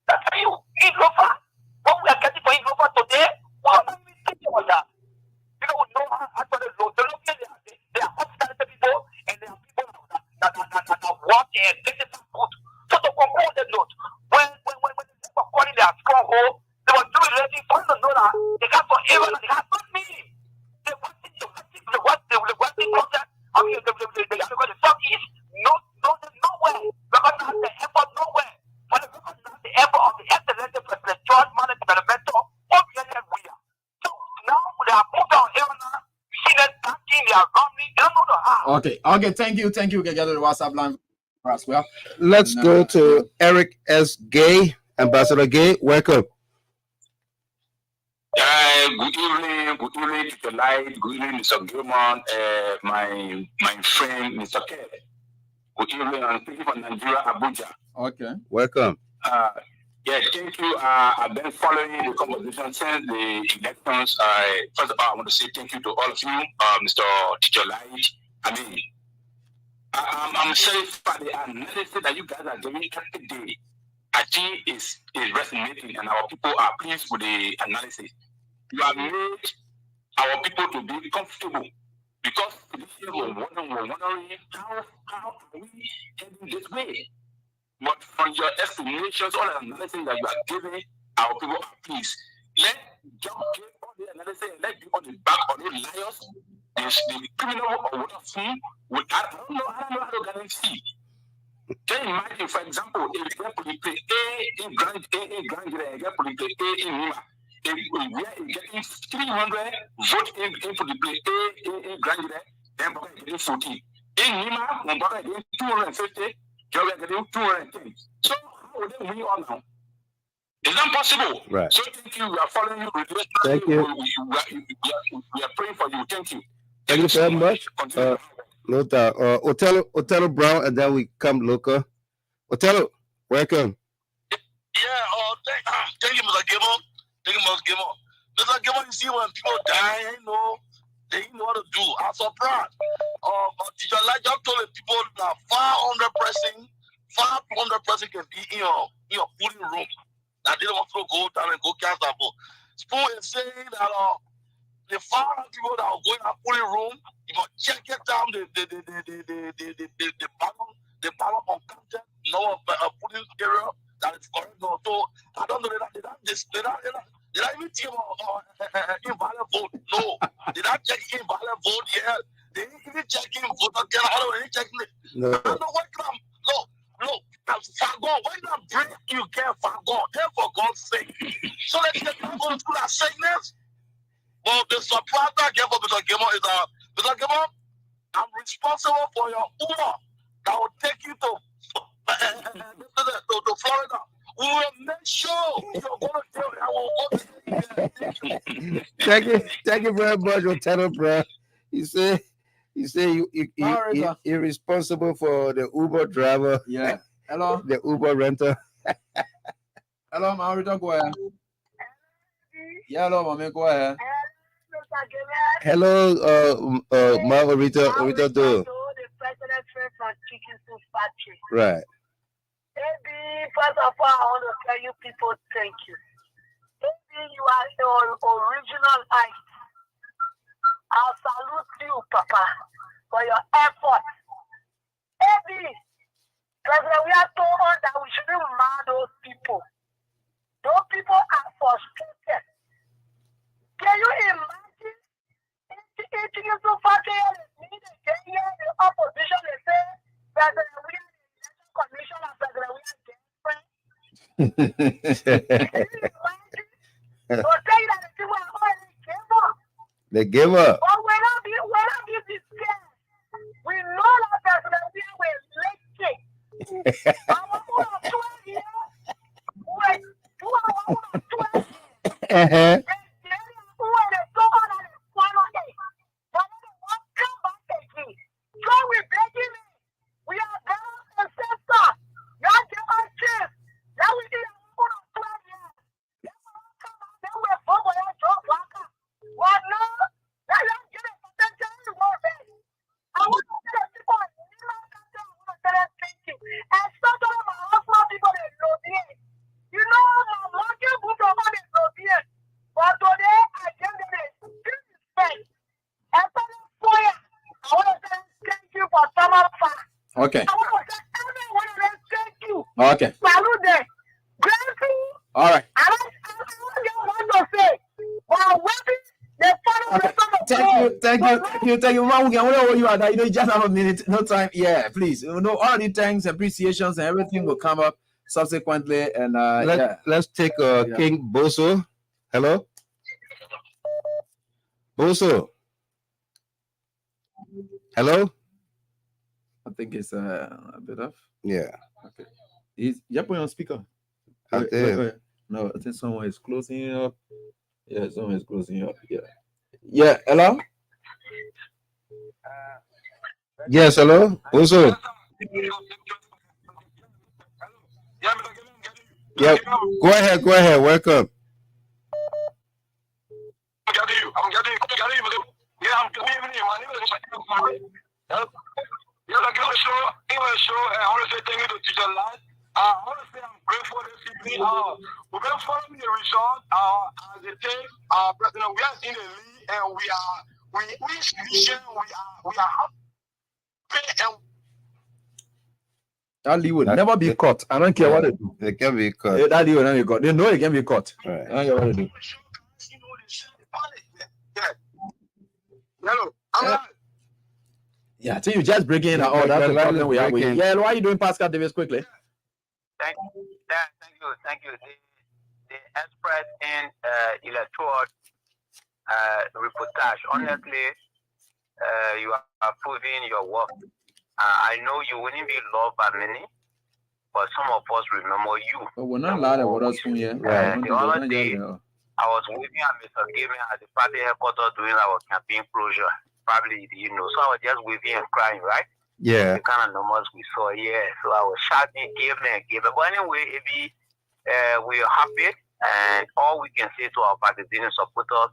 I tell you, Ilofa, what we are getting for Ilofa today, what am I thinking about that? You don't know how actually they are hospitality people, and they are people that work and this is good. So to conclude the note, when they were calling their stronghold, they were doing anything for you to know that they got for evil and they got not meaning. They wanted project. I mean, the Southeast, nowhere. Recognize the effort nowhere. But they recognize the effort of the excellent President George Management Mentor, and we are. So now they are moved on here now. You see that backing, they are running, they don't know the how. Okay, thank you. We can get to the WhatsApp line as well. Let's go to Eric S. Gay. Ambassador Gay, welcome. Good evening to the light. Good evening, Mr. Gilman, my friend, Mr. K. Good evening, and thank you for Nigeria, Abuja. Okay. Welcome. Yeah, thank you. I've been following the conversation since the elections. First of all, I want to say thank you to all of you, Mr. Teacher Light. I mean, I'm satisfied by the analysis that you guys are doing every day. Aji is resonating, and our people are pleased with the analysis. You have made our people to be comfortable because this year we're wondering how are we heading this way? But from your estimations, all the analysis that you are giving, our people are pleased. Let jump all the analysis and let you on the back of those liars, the criminal or whatever, I don't know how to guarantee. Can you imagine, for example, if you play A in Grand and you play A in Nima, if we are getting 300 votes into the play A in Grand, then we're getting 40. In Nima, we're getting 250, you're getting 210. So how would they win all now? It's not possible. Right. So thank you. We are following you. Thank you. We are praying for you. Thank you. Thank you very much. No doubt. Othello Brown, and then we come local. Othello, welcome. Yeah, thank you, Mr. Gilmore. Thank you, Mr. Gilmore. Mr. Gilmore, you see when people die, they know what to do. I'm surprised. Teacher Elijah told the people that 500 person can be in your pulling room. That they don't want to go down and go cast that book. Spoon is saying that the 500 people that are going to pulling room, you must check it down the ballot on content, pulling area that is correct. No, so I don't know did I even see invalid vote? No. Did I check invalid vote? Yeah. They didn't even check in vote again. I don't know. Checking it. No. I don't know what come. Look. Fargon, when that break you get Fargon, then for God's sake. So let's get going through that sickness. Well, the surprise I get for Mr. Gilmore is Mr. Gilmore, I'm responsible for your Uber that will take you to Florida. We will make sure you're going to tell me. I will Thank you very much, Othello Brown. You say you're responsible for the Uber driver. Yeah. Hello. The Uber renter. Hello, Maurita, go ahead. Yeah, hello, Mommy, go ahead. Hello, Maurita. Maurita, do. Right. Maybe, first of all, I want to tell you people thank you. Maybe you are the original light. I salute you, Papa, for your effort. Eddie, President, we are told us that we shouldn't mad those people. Those people are frustrated. Can you imagine? It is so frustrating. The opposition, they say, President, we are the election commission and President, we are different. Can you imagine? So say that the people are already gave up. They give up. But when I be scared, we know that President, we are elected. Our own of 12 years, wait, you are our own of 12 years. Who are the so on and the final day? But when they want to come back again, so we begging me. We are brothers and sisters. God give us chance. That we did our own of 12 years. Then we will come back, then we'll vote for that Joe Walker. Well, no, that don't give a potential anymore. I want to tell the people in my country, I want to tell them thank you. Especially my husband people that know me. You know, my market group of man is no beer. But today, I came to this. This is faith. Especially for you. I want to say thank you for summer fun. Okay. I want to say everyone of them thank you. Okay. Salute them. Grateful. All right. I don't want to say, while waiting, the final Okay. Thank you. Man, we can whatever you are. You know, you just have a minute, no time. Yeah, please. You know, all the thanks, appreciations, and everything will come up subsequently. And Let's take King Boso. Hello, Boso. Hello. I think it's a bit off. Yeah. Okay. You're putting on speaker. Wait. No, I think someone is closing it up. Yeah, someone is closing it up. Yeah. Yeah. Hello. Yes. Hello, Boso. Yeah. Go ahead. Welcome. I'm getting you. Yeah, I'm getting you. My name is yeah, like English show, and I want to say thank you to Teacher Light. I want to say I'm grateful this evening. We've been following the result as it takes. President, we are in the lead, and we are happy, and That lead will never be caught. I don't care what they do. They can be caught. That lead will never be caught. They know it can be caught. Right. I don't care what they do. Hello, I'm live. Yeah, I think you just breaking in. Oh, that's the problem we are with. Yeah, why are you doing Pascal Davis quickly? Thank you. The express and electoral reportage. Honestly, you are proving your work. I know you wouldn't be loved by many, but some of us remember you. But we're not allowed about us from here. The other day, I was waving at Mr. Gaming at the party headquarters during our campaign closure. Probably, so I was just waving and crying, right? Yeah. The kind of numbers we saw, yeah. So I was shouting, Gaming. But anyway, we are happy, and all we can say to our partisans and supporters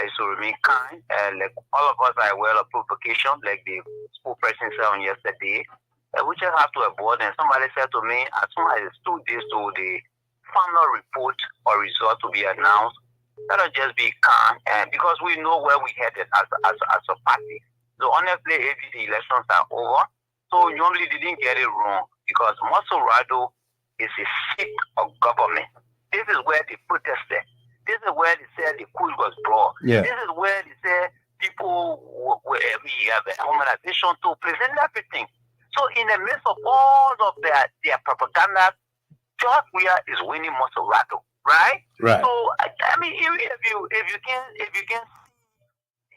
is to remain kind. Like all of us are aware of provocation, like the spokesperson said on yesterday. We just have to avoid. And somebody said to me, as soon as it's 2 days to the final report or result to be announced, that'll just be calm, and because we know where we headed as a party. So honestly, if the elections are over, so you only didn't get it wrong, because Masorado is a seat of government. This is where they protested. This is where they said the coup was brought. Yeah. This is where they said people we have a harmonization took place and everything. So in the midst of all of their propaganda, George Weah is winning Masorado. Right. So I mean, if you can,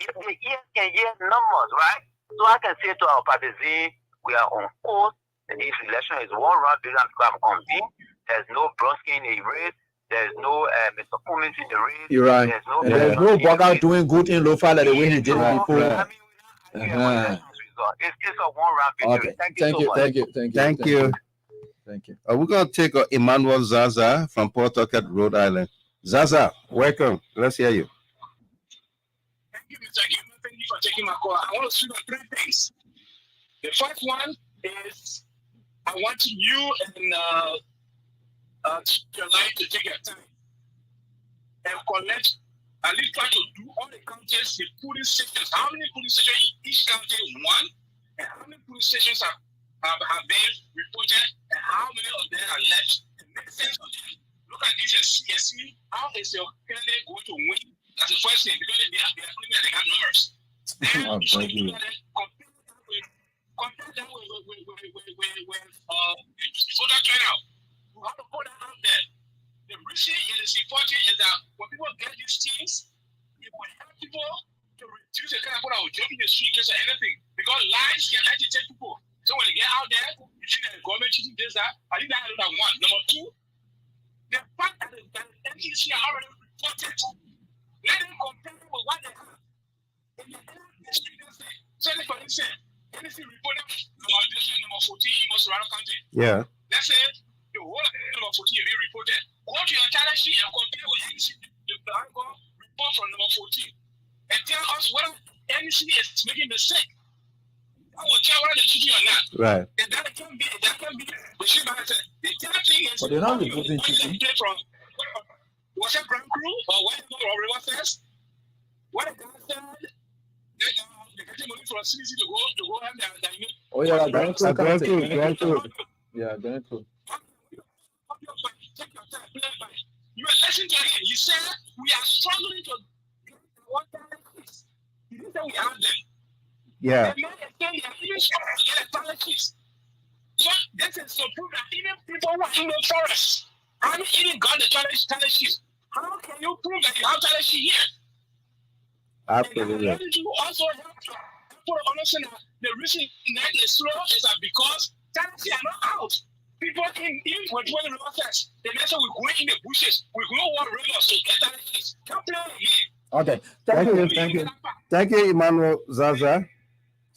if the ears can hear numbers, right? So I can say to our partisans, we are on course. And this election is 1 round bigger than convened. There's no Bronsky in the race. There's no Mr. Cummins in the race. You're right. There's no Boga doing good in Lofa like the way he did before. I mean, it's a 1 round victory. Okay. Thank you. Thank you. We're going to take Emmanuel Zaza from Pawtucket, Rhode Island. Zaza, welcome. Let's hear you. Thank you, Mr. Gilman. Thank you for taking my call. I want to speak on 3 things. The first one is I want you and your line to take your time and collect at least try to do all the counties, the police stations. How many police stations in each county? One. And how many police stations have been reported, and how many of them are left? It makes sense of them. Look at this and see how is your candidate going to win? That's the first thing, because they are claiming that they have numbers. Then you should do that, compare that with voter turnout. You have to put that out there. The reason it is important is that when people get these things, it will help people to reduce the kind of people that will jump in the street because of anything. Because lies can agitate people. So when they get out there, you see that the government cheating this, that. I think that's number one. Number two, the fact that the NTC are already reported, let them compare with what they have. If they have the street, say for instance, NTC reported about district number 14 in Morano County. Yeah. Let's say the whole of number 14 is being reported. Go to your channel sheet and compare with NTC, the report from number 14, and tell us whether NTC is making mistake. I will tell whether they're cheating or not. Right. And that can be the third thing is, But they're not reporting cheating. From was it Grand Crew or whatever River Fest? What the guy said, they're getting money from CDC to go have their Oh yeah, Grand Crew. Yeah, Grand Crew. Take your time, play by. You are listening to him. He said we are struggling to get what he didn't say we have them. Yeah. The man is saying they are even struggling to get a talent sheet. So this is to prove that even people who are in the forest haven't even got the talent sheet. How can you prove that you have talent sheet here? Absolutely. And you also have to understand that the reason that is slow is that because talent sheet are not out. People in with the river first. They say we're going in the bushes. We're going over rivers to get talent sheets. Can't play again. Okay. Thank you, Emmanuel Zaza.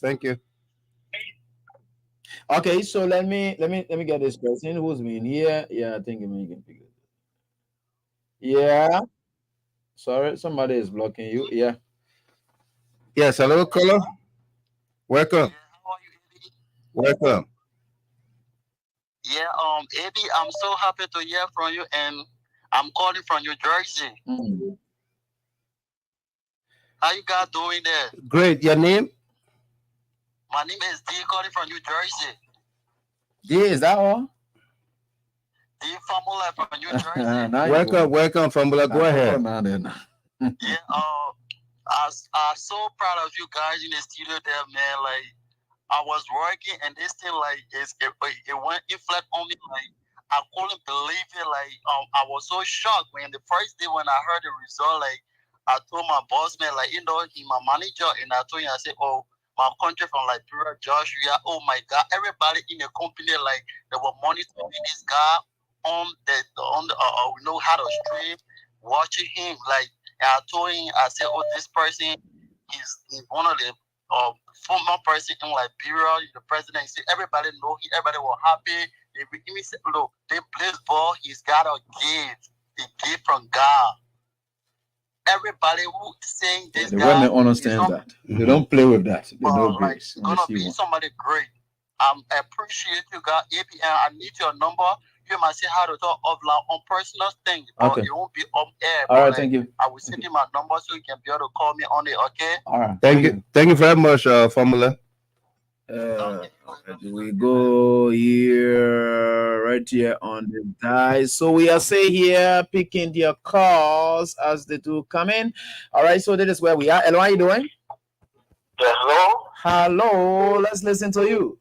Thank you. Okay, so let me get this person who's been here. Yeah, I think you can pick it. Yeah. Sorry, somebody is blocking you. Yeah. Yes, hello, caller. Welcome. How are you, Eddie? Welcome. Yeah, Eddie, I'm so happy to hear from you, and I'm calling from New Jersey. Mm. How you guys doing there? Great. Your name? My name is D, calling from New Jersey. D, is that all? D Formula from New Jersey. Welcome, Formula. Go ahead. Yeah, I'm so proud of you guys in the studio there, man. Like, I was working and this thing like it went flat on me. Like, I couldn't believe it. Like, I was so shocked when the first day when I heard the result. Like, I told my boss, man, like, you know, he's my manager, and I told him, I said, oh, my country from Liberia, Joshua. Oh my God, everybody in the company, like, they were monitoring this guy on the we know how to stream, watching him. Like, and I told him, I said, oh, this person is one of the former person in Liberia, the president. He said everybody know him, everybody was happy. They even said, look, they play ball, he's got a gift from God. Everybody who saying this the guy, women understand that. They don't play with that. They know grace. Like, gonna be somebody great. I appreciate you guys. I need your number. You might say how to talk offline on personal things, but Okay. it won't be on air. All right, like, thank you. I will send you my number so you can be able to call me on it, okay? All right. Thank you. Thank you very much, Formula. We go here, right here on the dice. So we are saying here, picking their calls as they do come in. All right, so this is where we are. Hello, how you doing? Hello? Hello, let's listen to you.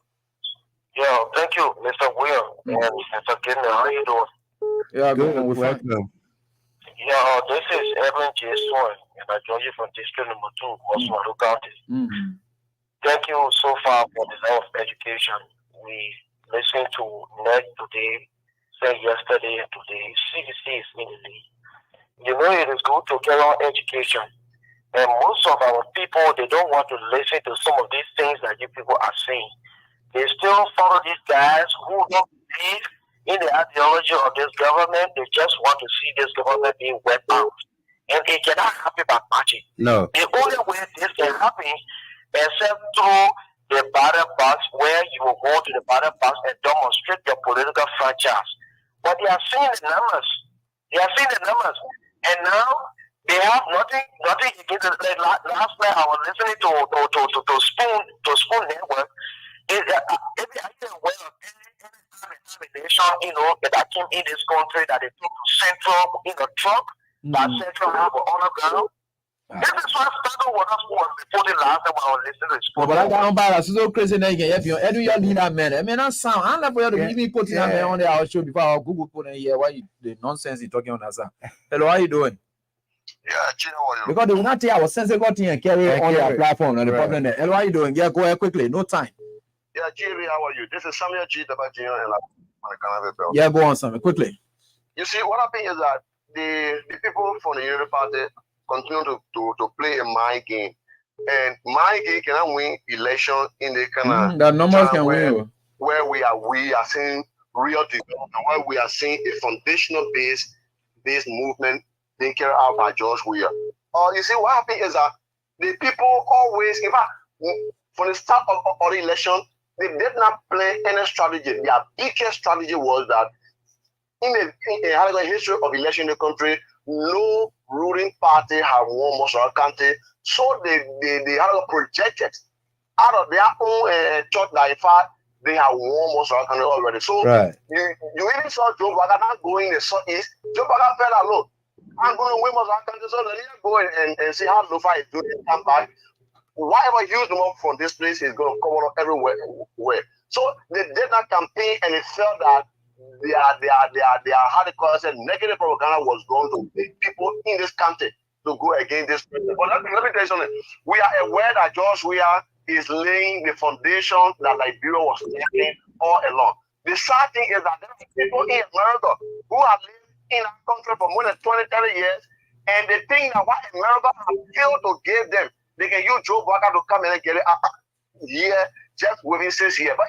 Yeah, thank you, Mr. Will and Mr. Gidney. How you doing? Yeah, Good. we're fine. Welcome. Yeah, this is Evan J. Swan, and I join you from District Number 2, Morano County. Mm-hmm. Thank you so far for the love of education. We listened to Ned today, said yesterday and today. CDC is in the lead. You know, it is good to get on education. And most of our people, they don't want to listen to some of these things that you people are saying. They still follow these guys who don't believe in the ideology of this government. They just want to see this government being wiped out. And it cannot happen by magic. No. The only way this can happen except through the ballot box, where you will go to the ballot box and demonstrate your political franchise. But they are seeing the numbers. They are seeing the numbers. And now They have nothing against it. Like last night, I was listening to Spoon Network. Are you aware of any nation, that came in this country that they took to Central in a truck that Central have on the ground? This is what Stado was reporting last time when I was listening to Spoon. But I got on by so crazy now. If you edu your leader man, I mean that sound. I'm not for you to even put that man on the our show before our Google put in here. Why the nonsense you talking on that side? Hello, how you doing? Yeah, Chino, how are you? Because they will not take our sensible thing and carry on their platform and the Right. problem there. Hello, how you doing? Yeah, go ahead quickly. No time. Yeah, JB, how are you? This is Samuel G. Dabajino and Canada Bell. Yeah, go on, Sammy, quickly. You see, what happened is that the people from the Unity Party continue to play a mind game. And mind game cannot win election in the kind of The numbers can where, win. where we are seeing real development, where we are seeing a foundational based movement being carried out by George Weah. You see, what happened is that the people always, in fact, from the start of the election, they did not play any strategy. Their biggest strategy was that in the history of election in the country, no ruling party have won most of the country. So they have projected out of their own thought that in fact they have won most of the country already. So you even saw Joe Biden not going in the southeast. Joe Biden felt that, look, I'm going to win most of the country, so let me go and see how Lufa is doing and come back. Whatever huge number from this place is going to cover up everywhere. So they did not campaign and it felt that their how they call it, negative propaganda was going to make people in this country to go against this president. But let me tell you something. We are aware that George Weah is laying the foundation that Liberia was laying all along. The sad thing is that there are people in America who have lived in our country for more than 20, 30 years, and they think that what America has failed to give them, they can use Joe Biden to come in and get it just within 6 years. But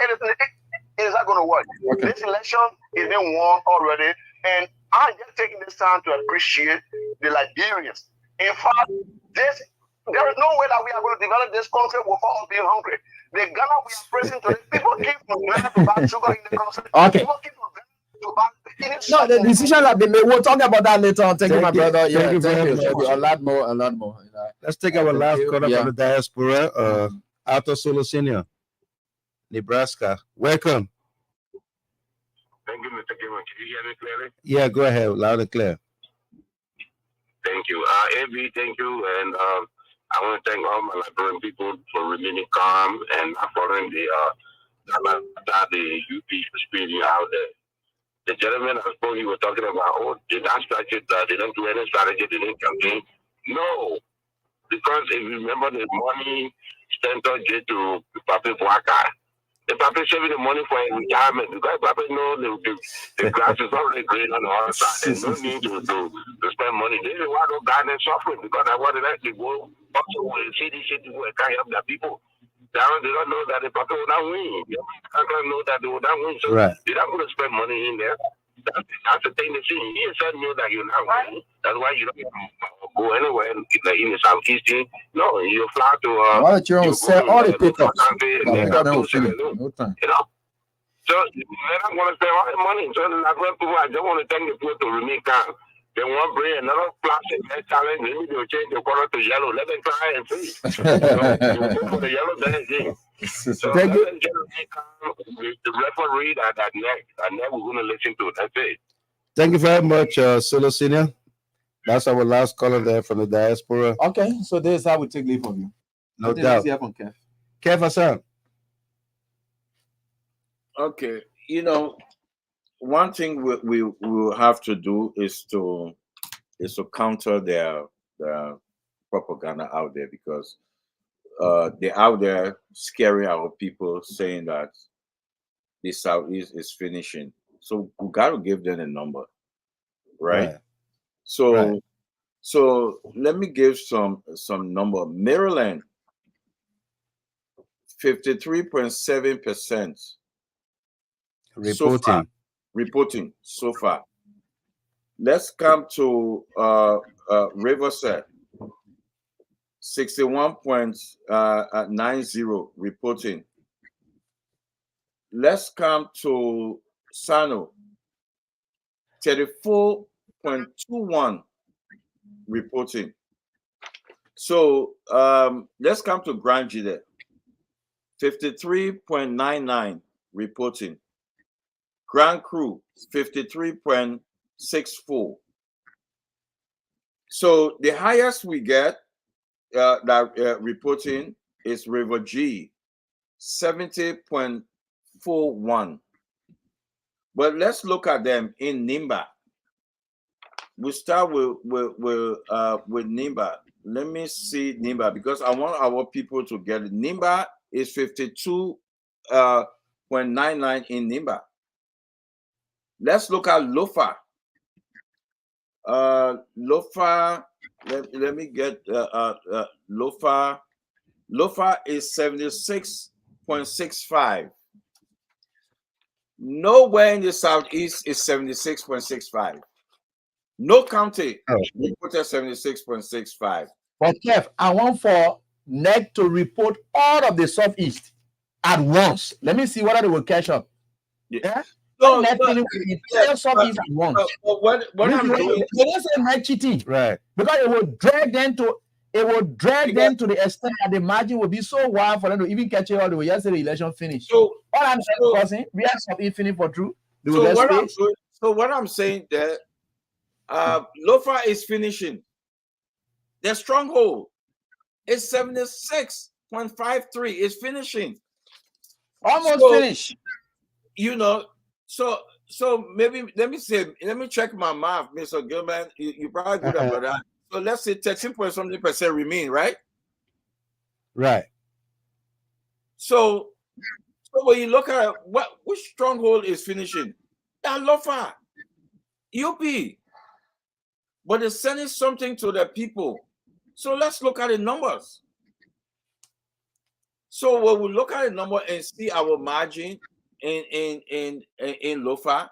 it is not going to work. Okay. This election is being won already, and I'm just taking this time to appreciate the Liberians. In fact, there is no way that we are going to develop this country without being hungry. The Ghana we are praising today, people keep from Ghana to buy sugar in the country. Okay. People keep from Ghana to buy. No, the decision that they made, we'll talk about that later on. Thank you, my brother. Yeah, thank you very Thank you. much. A lot more. Let's take our last caller Yeah. from the diaspora, Arthur Solo Senior, Nebraska. Welcome. Thank you, Mr. Gilman. Can you hear me clearly? Yeah, go ahead, loud and clear. Thank you. AB, thank you. And I want to thank all my Liberian people for remaining calm and not following the UP speeding out there. The gentleman I spoke, he was talking about, they don't strategy, they don't do any strategy, they didn't campaign. No, because if you remember the money Stanton gave to Papi Bwaka, the Papi saving the money for his retirement because Papi know the grass is already green on the other side. There's no need to spend money. This is why those guys are suffering because I wanted to actually go up to city people and can't help their people. They don't know that the Papi will not win. They don't know that they will not win. So they're not going to spend money in there. That's the thing they see. He said know that you're not winning. That's why you don't go anywhere in the southeast. No, you fly to why don't you sell all the pickups? No time. You know? So they're not going to spend all the money. So I just want to thank the people to remain calm. They won't bring another plastic challenge. Maybe they'll change the color to yellow. Let them try and see. You go for the yellow, then again. So Thank you. The referee that neck we're going to listen to. That's it. Thank you very much, Solo Senior. That's our last caller there from the diaspora. Okay, so this is how we take leave of you. No doubt. From Kev. Kev Hassan. Okay, one thing we will have to do is to counter their propaganda out there because they're out there scaring our people, saying that the Southeast is finishing. So we got to give them a number, right? So let me give some number. Maryland, 53.7%. Reporting so far. Let's come to Riverside, 61.90 reporting. Let's come to Sano, 34.21 reporting. So let's come to Grand Jide. 53.99 reporting. Grand Cru 53.64. So the highest we get that reporting is River G 70.41. But let's look at them in Nimba. We start with Nimba. Let me see Nimba because I want our people to get it. Nimba is 52.99 in Nimba. Let's look at Lofa. Lofa, let me get Lofa. Lofa is 76.65. Nowhere in the southeast is 76.65. No county reported 76.65. But Kev, I want for NEC to report all of the southeast at once. Let me see whether they will catch up. Yeah. So, southeast at once. What I'm doing? They don't say NEC cheating, right? Because it will drag them to. It will drag them to the extent that the margin will be so wide for them to even catch it all the way. Yesterday, the election finished. So all I'm saying, we have something finished for true. So what I'm saying that Lofa is finishing. Their stronghold is 76.53. It's finishing. Almost finished. You know, so maybe let me check my math, Mr. Gilman. You probably good about that. So let's say 13.something% remain, right? Right. So when you look at which stronghold is finishing, that Lofa, UP, but it's sending something to the people. So let's look at the numbers. So when we look at the number and see our margin in Lofa,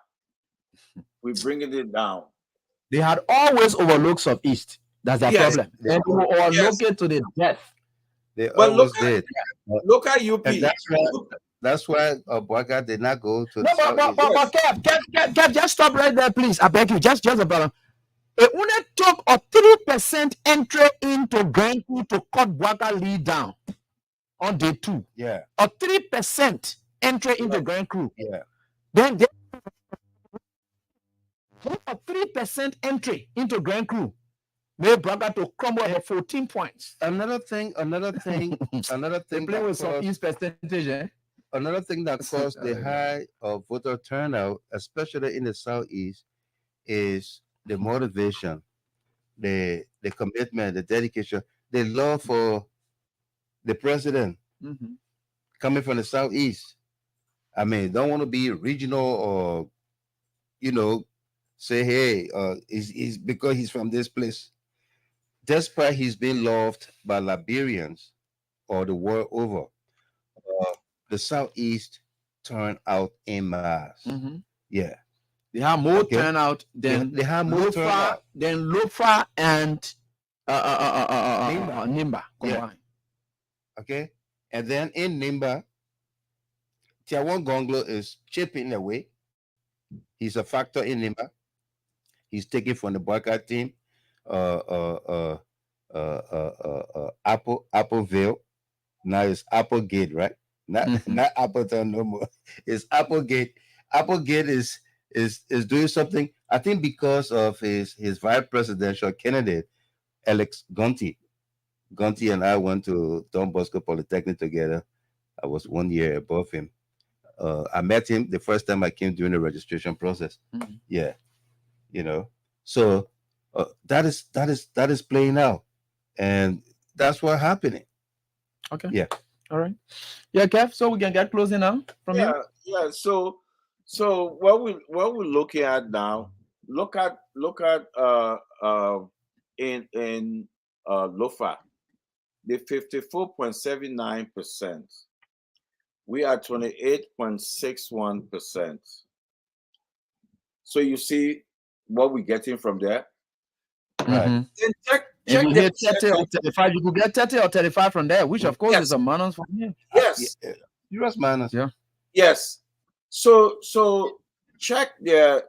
we're bringing it down. They had always overlooked Southeast. That's their problem. They overlook it to the death. They always did. Look at UP. And that's why Boaga did not go to but Kev, just stop right there, please. I beg you, just about. It only took a 3% entry into Grand Cru to cut Boaga lead down on day 2. Yeah. A 3% entry into Grand Cru. Yeah. Then a 3% entry into Grand Cru made Braga to crumble at 14 points. Another thing. They play with some East percentage, eh? Another thing that caused the high voter turnout, especially in the southeast, is the motivation, the commitment, the dedication, the love for the president coming from the southeast. I mean, don't want to be regional or, say, hey, he's because he's from this place. Despite he's been loved by Liberians or the world over, the southeast turned out en masse. Yeah. They have more turnout than they have more turnout than Lofa and Nimba combined. Yeah. Okay. And then in Nimba, Tiawan Gonglo is chipping away. He's a factor in Nimba. He's taken from the boycott team. Appleville. Now it's Applegate, right? Not Appleton no more. It's Applegate. Applegate is doing something, I think, because of his vice presidential candidate, Alex Gunty. Gunty and I went to Don Bosco Polytechnic together. I was 1 year above him. I met him the first time I came during the registration process. Yeah, So that is playing out, and that's what's happening. Okay. Yeah. All right. Yeah, Kev. So we can get closing now from you. Yeah. So what we're looking at now, look at in Lofa, the 54.79%. We are 28.61%. So you see what we're getting from there. Right. Then check if you get 30 or 35, you could get 30 or 35 from there, which of course is a minus for me. Yes. US minus. Yeah. Yes. So check their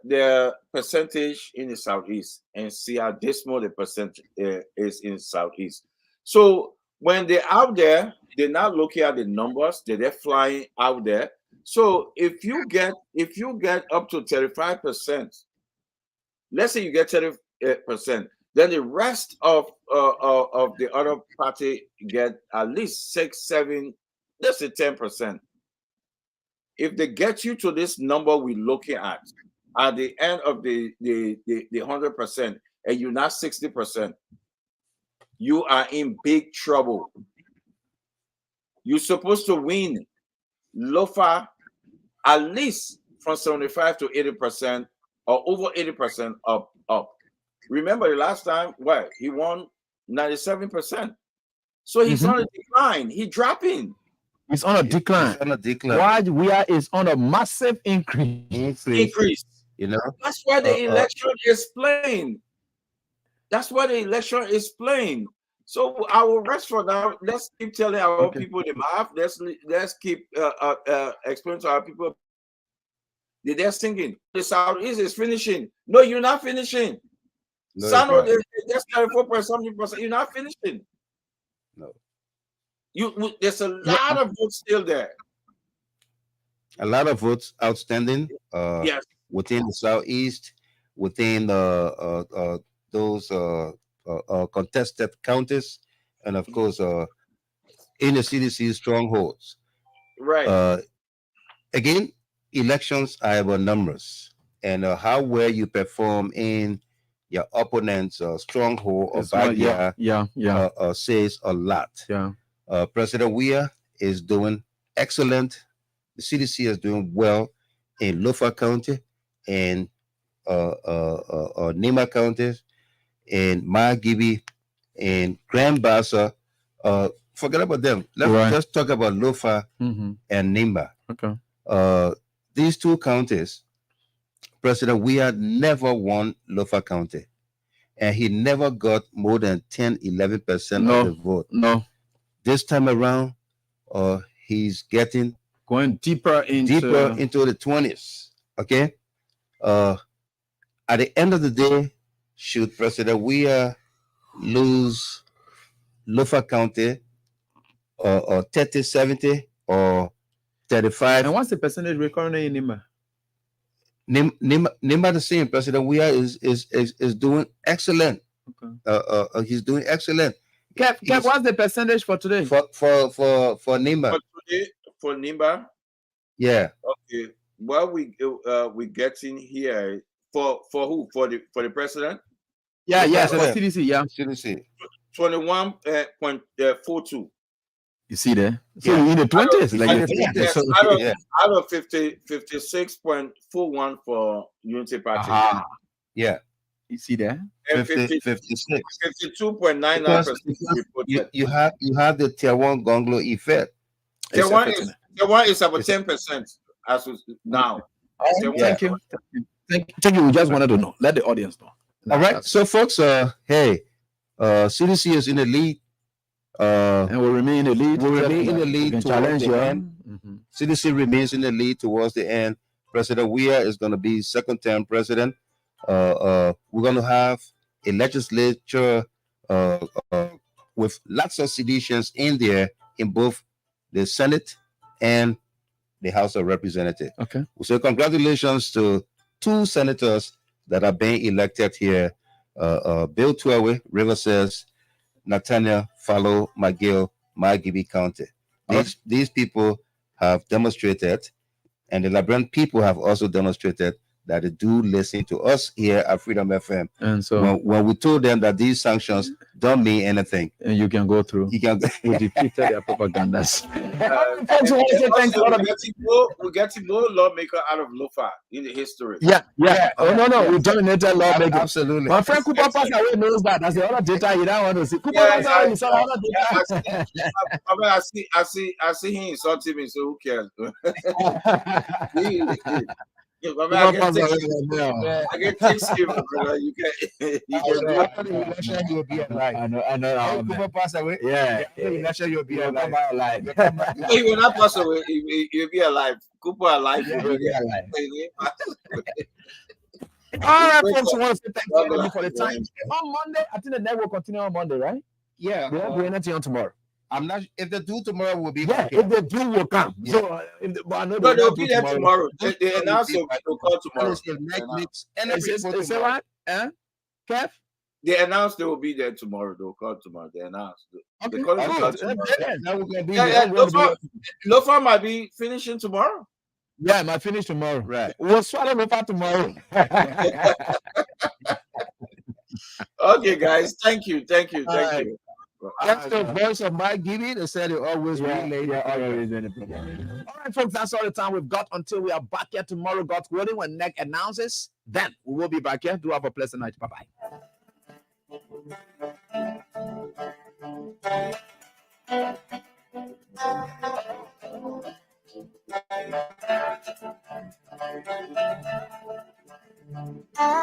percentage in the Southeast and see how dismal the percentage is in the Southeast. So when they're out there, they're not looking at the numbers, they're flying out there. So if you get up to 35%, let's say you get 30%, then the rest of the other party get at least 6, 7, let's say 10%. If they get you to this number we're looking at the end of the 100%, and you're not 60%, you are in big trouble. You're supposed to win Lofa at least from 75 to 80% or over 80% up. Remember the last time, he won 97%. So he's on a decline. He's dropping. It's on a decline. It's on a decline. While we are is on a massive increase. You know, that's why the election is playing. That's why the election is playing. So I will rest for now. Let's keep telling our people the math. Let's keep explaining to our people. They're thinking the Southeast is finishing. No, you're not finishing. No, Sano, there's 34%. You're not finishing. No. There's a lot of votes still there. A lot of votes outstanding. Yes. Within the Southeast, within those contested counties, and of course in the CDC strongholds. Right. Again, elections are about numbers, and how well you perform in your opponent's stronghold or backyard says a lot. Yeah. President Weah is doing excellent. The CDC is doing well in Lofa County and Nima counties, in Margibi, in Grand Bassa. Forget about them. Let's just talk about Lofa and Nimba. Okay. These two counties, President Weah never won Lofa County, and he never got more than 10-11% of the vote. No. This time around, he's going deeper into the 20s. Okay. At the end of the day, should President Weah lose Lofa County or 30-70 or 35? And what's the percentage we're currently in Nima? Nima the same. President Weah is doing excellent. Okay. He's doing excellent. Kev, what's the percentage for today? For Nima. For Nimba? Yeah. Okay. What we getting here for who? For the president? Yeah, for CDC, yeah. CDC. 21.42. You see there? So in the 20s, out of 56.41 for Unity Party. Yeah. You see there? 52.99%. You have the Tier 1 Gonglo effect. Tier 1 is about 10% as of now. Thank you. Thank you. We just wanted to know. Let the audience know. All right. So, folks, CDC is in the lead. And will remain in the lead. Will remain in the lead towards the end. CDC remains in the lead towards the end. President Weah is going to be second-term president. We're going to have a legislature with lots of seditions in there in both the Senate and the House of Representatives. Okay. So congratulations to two senators that are being elected here. Bill Tuawe, River says, Nathaniel Fallow McGill, Margibi County. These people have demonstrated, and the Liberian people have also demonstrated that they do listen to us here at Freedom FM. And so when we told them that these sanctions don't mean anything, and you can go through, we defeated their propagandas. We're getting more lawmaker out of Lofa in the history. Yeah. Oh no, we dominated lawmaking. Absolutely. My friend Cooper Passaway knows that. That's the other data you don't want to see. Cooper Passaway is other data. I see him insulting me, so who cares? But man, I can teach you, brother. You can do After the election, you will be alive. I know. Hey, Cooper pass away. Yeah. After the election, you'll be alive. Alive. He will not pass away. He'll be alive. Cooper alive. Yeah, He'll be he'll be there. alive. He will pass away. All right, Wake folks, up. I want to say thank you God everybody bless for the you, time. man. On Monday, I think the net will continue on Monday, right? Yeah. We won't do anything on tomorrow. I'm not. If they do tomorrow, will be Yeah, back if here. they do, will come. Yeah. So, but I know No, they'll they'll not be do there tomorrow. They Will announced be they'll back. call tomorrow. Unless if next mix and Is people that tomorrow. right? Kev? They announced they will be there tomorrow. They'll call tomorrow. They announced. Okay, They're calling to call good. tomorrow. Now we're gonna be Yeah, here. yeah. I'm gonna be Lofa might be finishing tomorrow. Yeah, I might finish tomorrow. Right. We'll swallow Lofa tomorrow. Okay, guys. Thank you. Thank you. Thank Alright. you. That's the voice of my giving. They said it always relay. Always. All right, folks, that's all the time we've got until we are back here tomorrow. God's willing, when NEC announces, then we will be back here. Do have a pleasant night. Bye-bye. I